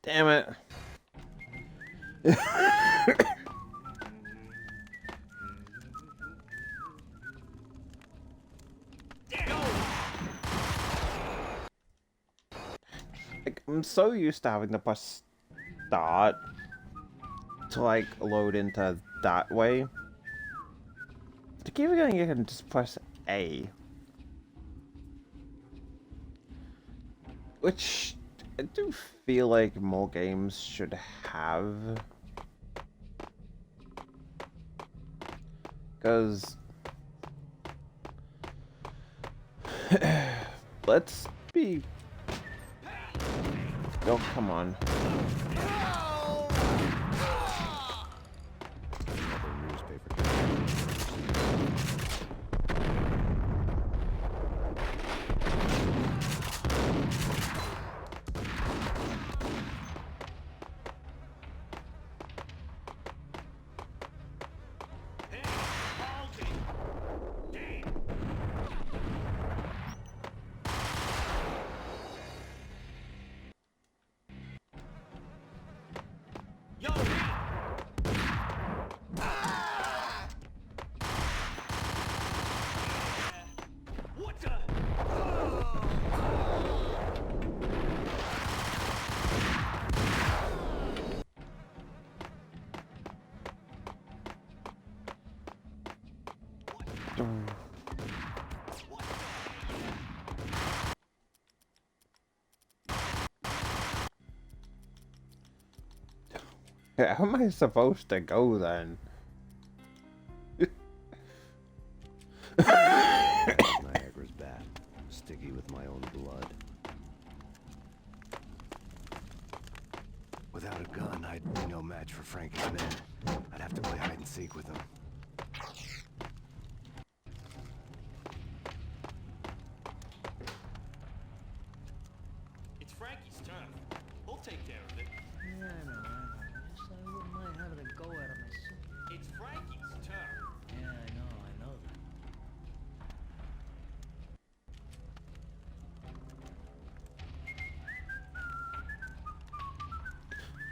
Damn it. Like, I'm so used to having to press start to like load into that way. To keep going, you can just press A. Which I do feel like more games should have. Because let's be... Oh, come on. Another newspaper. Hey! Hold it! Damn! Yo, what the? How am I supposed to go then? Niagara's bat, sticky with my own blood. Without a gun, I'd be no match for Frankie's men. I'd have to play hide and seek with them. It's Frankie's turf. We'll take care of it. Yeah, I know. Just I wouldn't mind having a go at him. It's Frankie's turf. Yeah, I know that.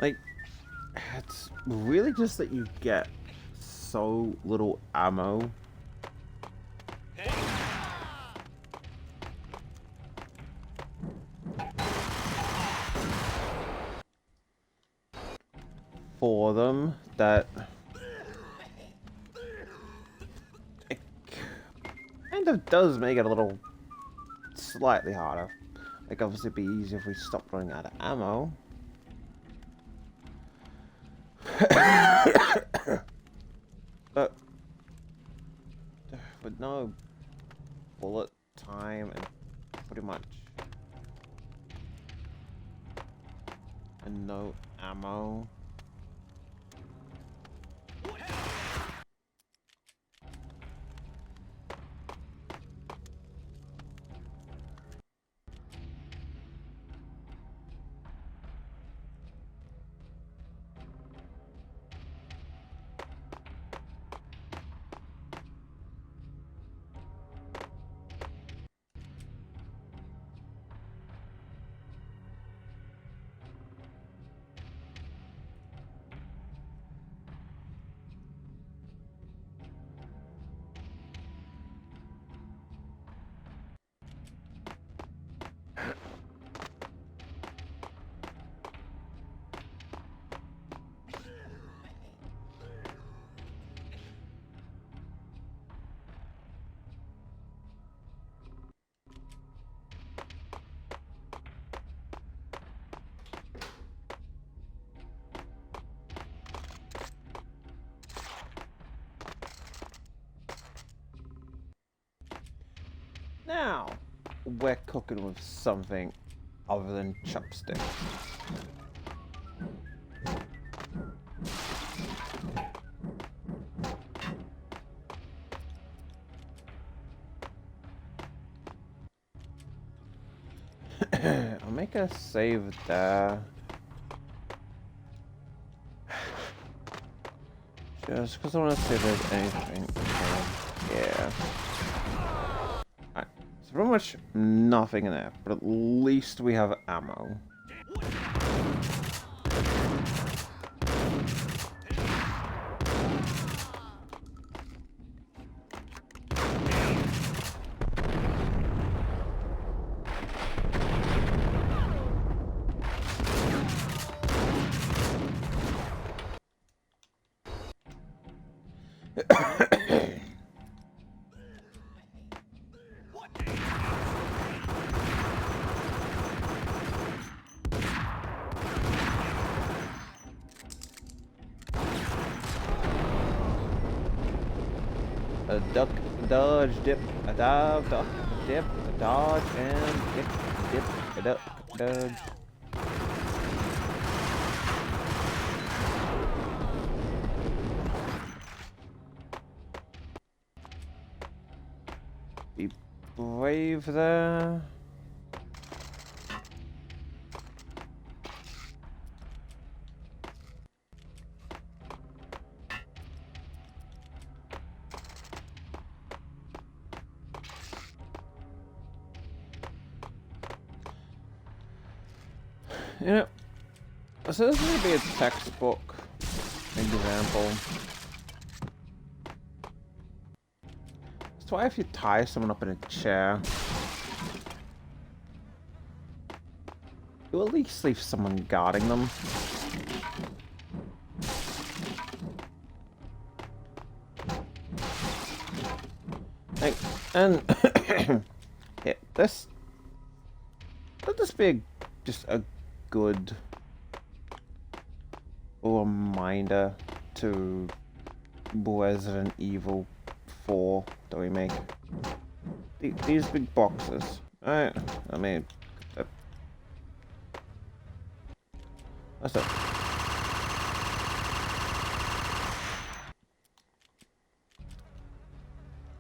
Like, it's really just that you get so little ammo. Hey! For them that it kind of does make it a little slightly harder. Like, obviously it'd be easier if we stopped running out of ammo. But with no bullet time and pretty much no ammo. Now, we're cooking with something other than chopsticks. I'll make a save there. Just because I want to see if there's anything here. Alright, so pretty much nothing in there, but at least we have ammo. A duck, a dodge, dip, a dive, duck, dip, a dodge, and dip, a duck, a dodge. Be brave there. You know, so this is going to be a textbook example. That's why if you tie someone up in a chair, you at least leave someone guarding them. Like, and yeah, let this be just a good reminder to Resident Evil 4 that we make. These big boxes. Alright, I mean, that's it.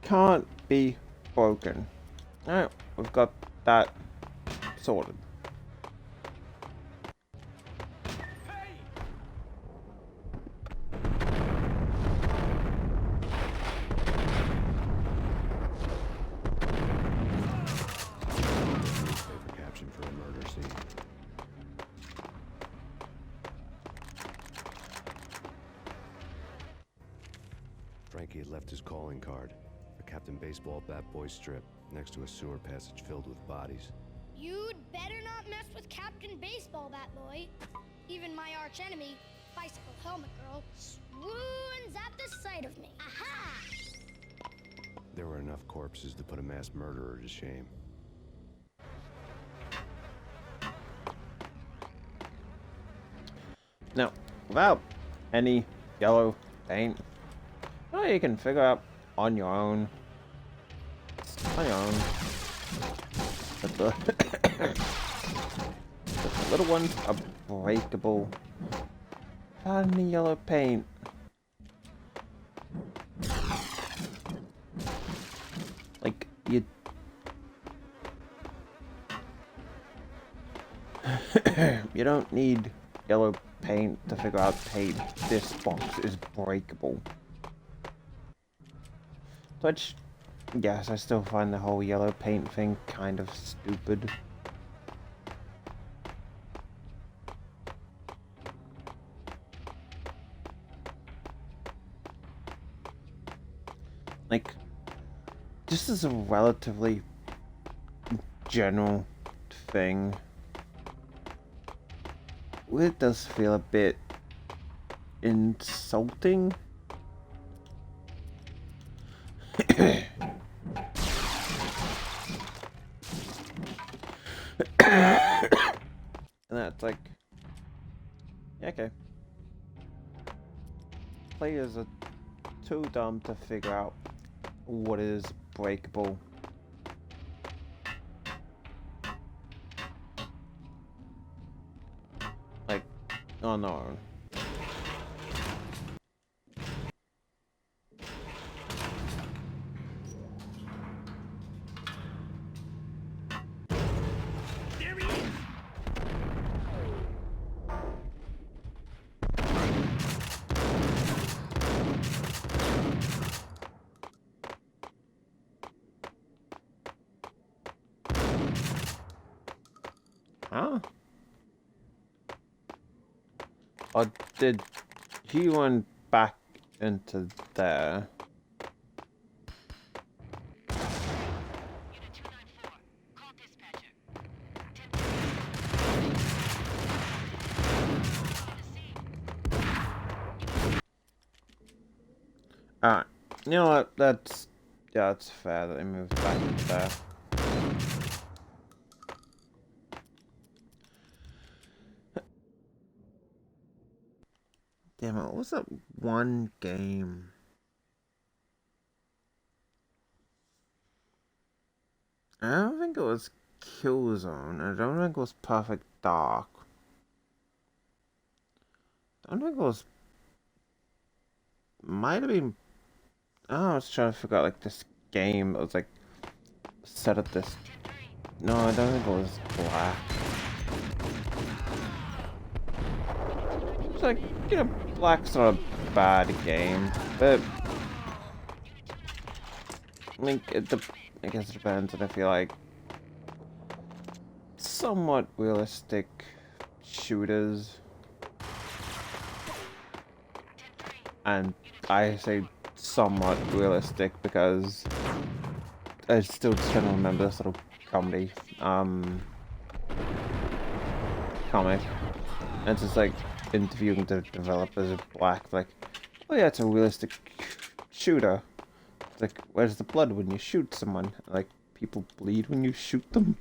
Can't be broken. Alright, we've got that sorted. Frankie had left his calling card, a Captain Baseball bat boy strip, next to a sewer passage filled with bodies. You'd better not mess with Captain Baseball Bat Boy. Even my archenemy, Bicycle Helmet Girl, swoons at the sight of me. Aha! There were enough corpses to put a mass murderer to shame. Now, without any yellow paint, well, you can figure out on your own. On your own. But the little ones are breakable. Found any yellow paint. Like, you... you don't need yellow paint to figure out, hey, this box is breakable. Which, yes, I still find the whole yellow paint thing kind of stupid. Like, this is a relatively general thing. It does feel a bit insulting. And that's like, yeah, okay. Players are too dumb to figure out what is breakable. Like, oh no. There he is! Huh? Or did he went back into there? Alright, you know what, that's, yeah, that's fair that they moved back into there. Damn it, what was that one game? I don't think it was Killzone, I don't think it was Perfect Dark. I don't think it was... Might have been... I was trying to figure out, like, this game that was, like, set up this... No, I don't think it was Black. It's like, you know, Black's not a bad game, but... I mean, I guess it depends, and I feel like... somewhat realistic shooters... And I say somewhat realistic because I still just can't remember this little comedy comic. And it's just like interviewing the developers of Black, like, oh yeah, it's a realistic shooter. It's like, where's the blood when you shoot someone? Like, people bleed when you shoot them?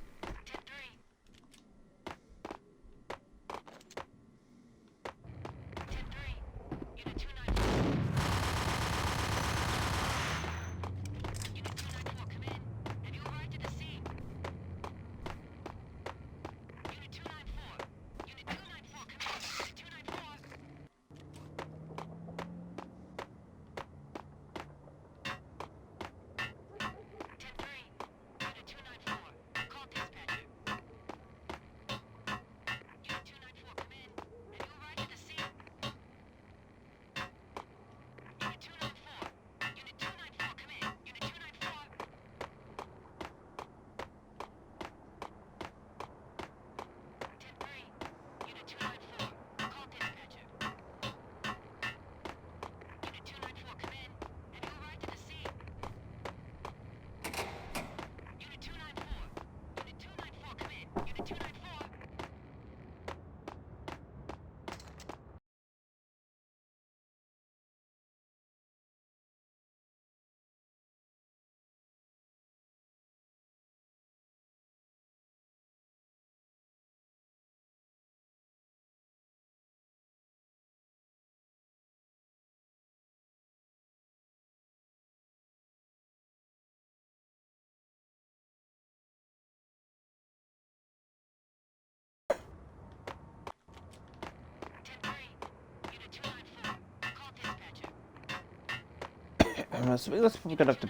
So that's probably gonna have to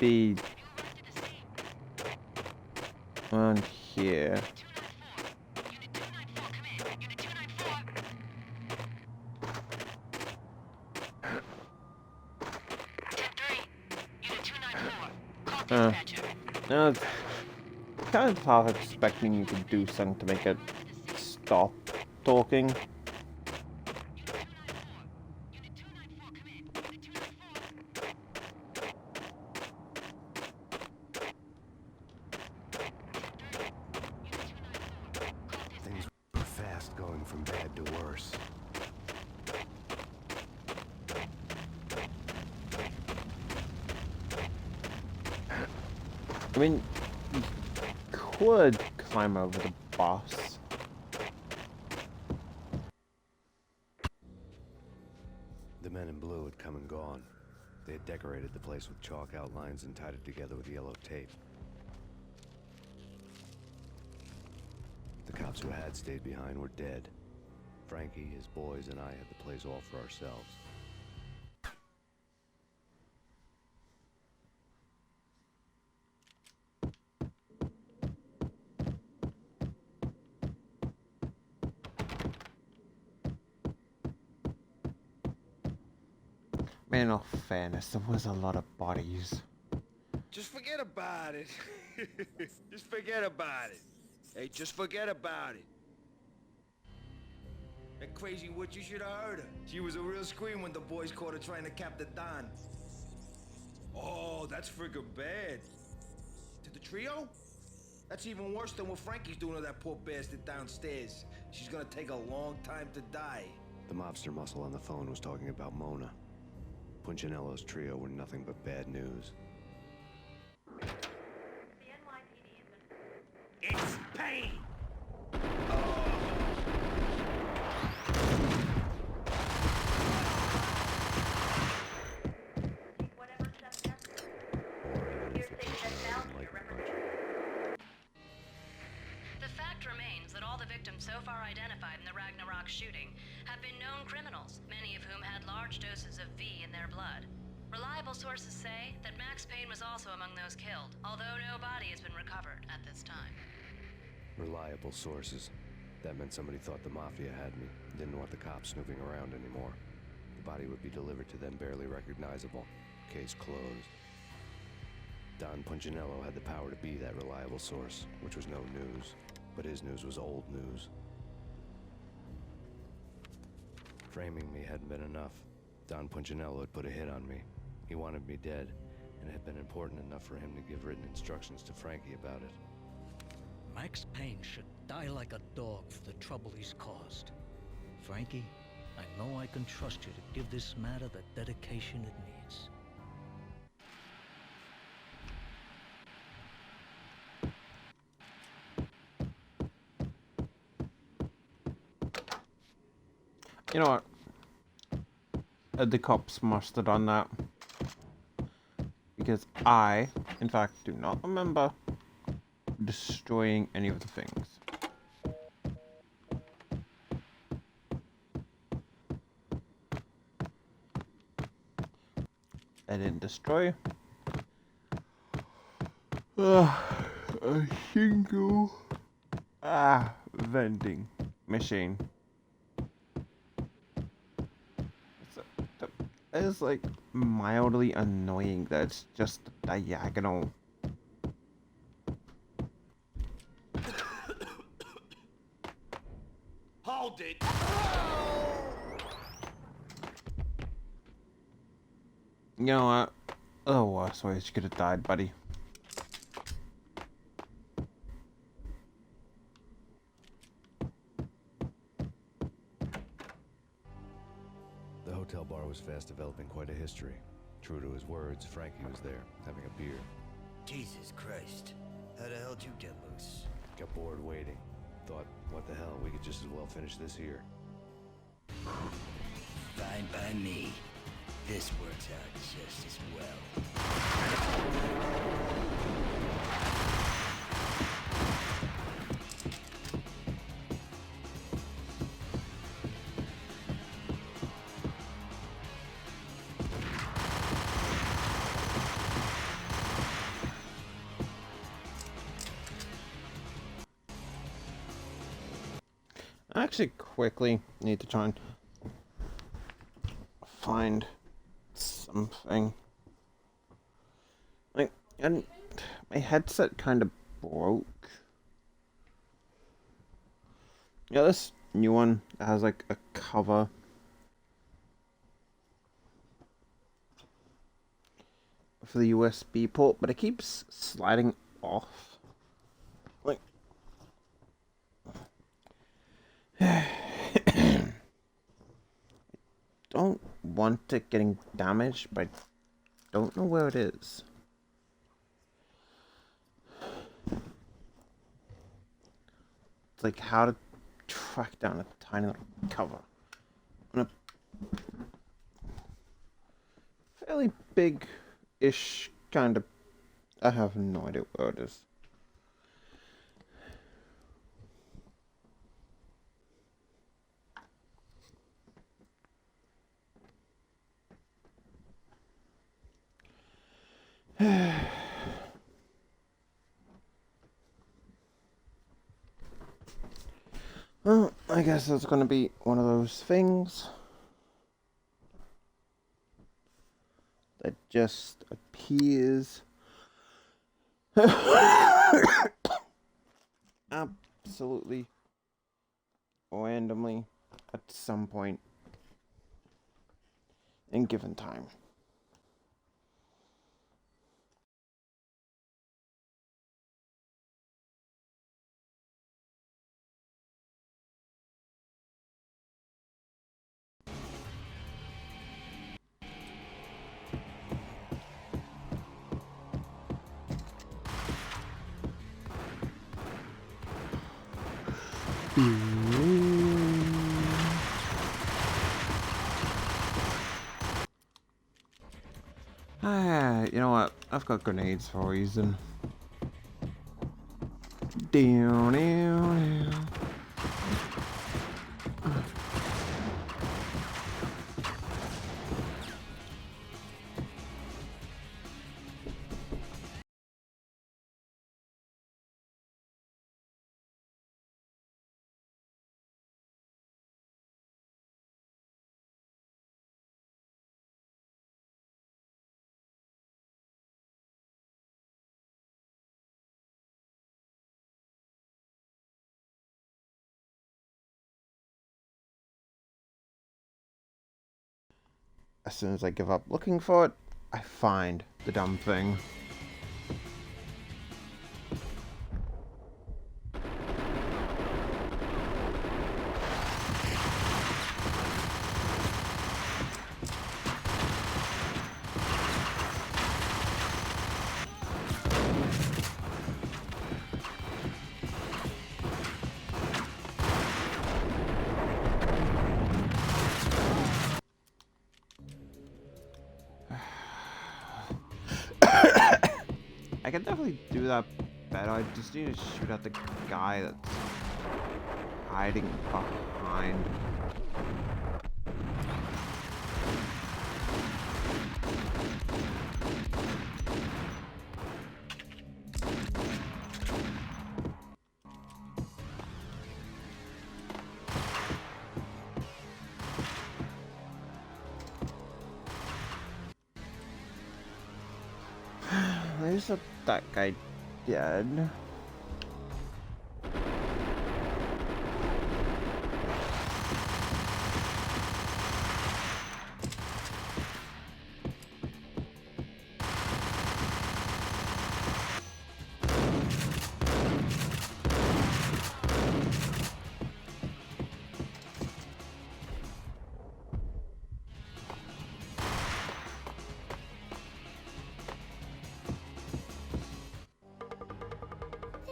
be around here. No, it's kind of half expecting you to do something to make it stop talking. Things were fast going from bad to worse. I mean, you could climb over the boss. The men in blue had come and gone. They had decorated the place with chalk outlines and tied it together with yellow tape. The cops who had stayed behind were dead. Frankie, his boys, and I had the place all for ourselves. Man, in all fairness, there was a lot of bodies. Just forget about it. Just forget about it. Hey, just forget about it. That crazy witch, you should have heard her. She was a real scream when the boys caught her trying to cap the Don. Oh, that's friggin' bad. To the trio? That's even worse than what Frankie's doing to that poor bastard downstairs. She's gonna take a long time to die. The mobster muscle on the phone was talking about Mona. Punchinello's trio were nothing but bad news. It's Payne! The fact remains that all the victims so far identified in the Ragnarok shooting have been known criminals, many of whom had large doses of V in their blood. Reliable sources say that Max Payne was also among those killed, although no body has been recovered at this time. Reliable sources. That meant somebody thought the Mafia had me, didn't want the cops snooping around anymore. The body would be delivered to them barely recognizable. Case closed. Don Punchinello had the power to be that reliable source, which was no news. But his news was old news. Framing me hadn't been enough. Don Punchinello had put a hit on me. He wanted me dead, and it had been important enough for him to give written instructions to Frankie about it. Max Payne should die like a dog for the trouble he's caused. Frankie, I know I can trust you to give this matter the dedication it needs. You know what? The cops must have done that. Because I, in fact, do not remember destroying any of the things. I didn't destroy a single vending machine. It's like mildly annoying that it's just diagonal. Hold it! You know what? Oh, worst ways you could have died, buddy. The hotel bar was fast developing quite a history. True to his words, Frankie was there, having a beer. Jesus Christ. How the hell did you get loose? Got bored waiting. Thought, what the hell, we could just as well finish this here. Fine by me. This works out just as well. actually quickly need to try and find something. Like, and my headset kind of broke. Yeah, this new one has like a cover. For the USB port, but it keeps sliding off. Like, don't want it getting damaged, but I don't know where it is. It's like how to track down a tiny little cover on a fairly big-ish kind of. I have no idea where it is. Well, I guess it's gonna be one of those things that just appears absolutely randomly at some point in given time. Ah, you know what? I've got grenades for a reason. Down, down, down. As soon as I give up looking for it, I find the dumb thing. I can definitely do that better. I just need to shoot at the guy that's hiding behind. There's that guy dead.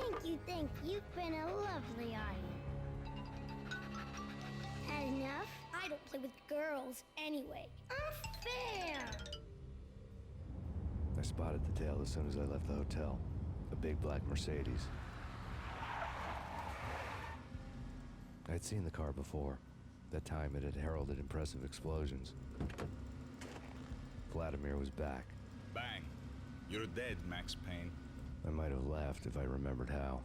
Thank you. You've been a lovely island. Had enough? I don't play with girls anyway. Unfair! I spotted the tail as soon as I left the hotel. A big black Mercedes. I'd seen the car before. That time it had heralded impressive explosions. Vladimir was back. Bang. You're dead, Max Payne. I might have laughed if I remembered how.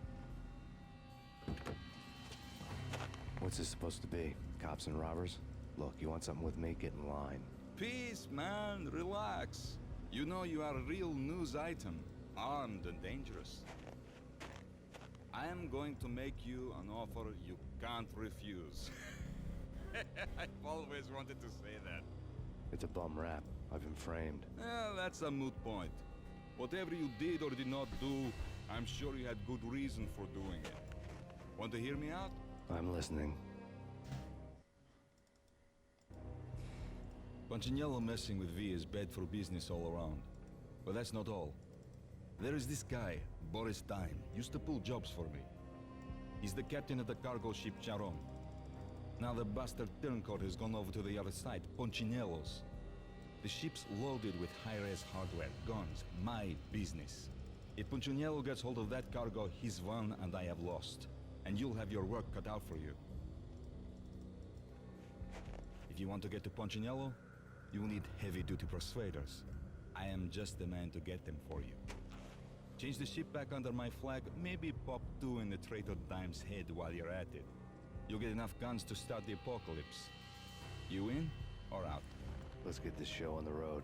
What's this supposed to be? Cops and robbers? Look, you want something with me? Get in line. Peace, man. Relax. You know you are a real news item. Armed and dangerous. I am going to make you an offer you can't refuse. I've always wanted to say that. It's a bum rap. I've been framed. Well, that's a moot point. Whatever you did or did not do, I'm sure you had good reason for doing it. Want to hear me out? I'm listening. Punchinello messing with V is bad for business all around. But that's not all. There is this guy, Boris Time, used to pull jobs for me. He's the captain of the cargo ship Charon. Now the bastard turncoat has gone over to the other side, Punchinello's. The ship's loaded with high-res hardware, guns, my business. If Punchinello gets hold of that cargo, he's won and I have lost. And you'll have your work cut out for you. If you want to get to Punchinello, you'll need heavy-duty persuaders. I am just the man to get them for you. Change the ship back under my flag, maybe pop 2 in the traitor Dime's head while you're at it. You'll get enough guns to start the apocalypse. You in or out? Let's get this show on the road.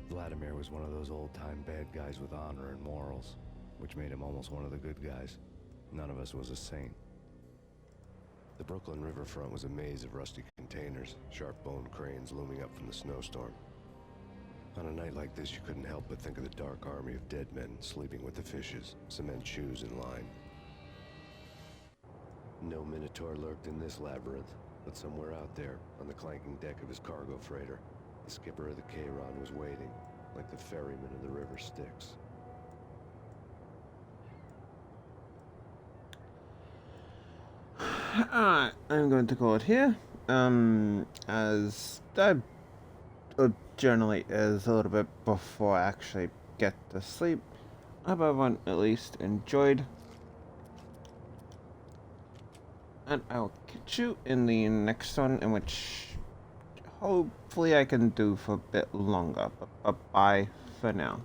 Vladimir was one of those old-time bad guys with honor and morals, which made him almost one of the good guys. None of us was a saint. The Brooklyn riverfront was a maze of rusty containers, sharp-boned cranes looming up from the snowstorm. On a night like this, you couldn't help but think of the dark army of dead men sleeping with the fishes, cement shoes in line. No Minotaur lurked in this labyrinth, but somewhere out there, on the clanking deck of his cargo freighter, the skipper of the Chiron was waiting, like the ferryman of the river Styx. Alright, I'm going to call it here. As that generally is a little bit before I actually get to sleep. I hope everyone at least enjoyed. And I will catch you in the next one, in which hopefully I can do for a bit longer. But bye for now.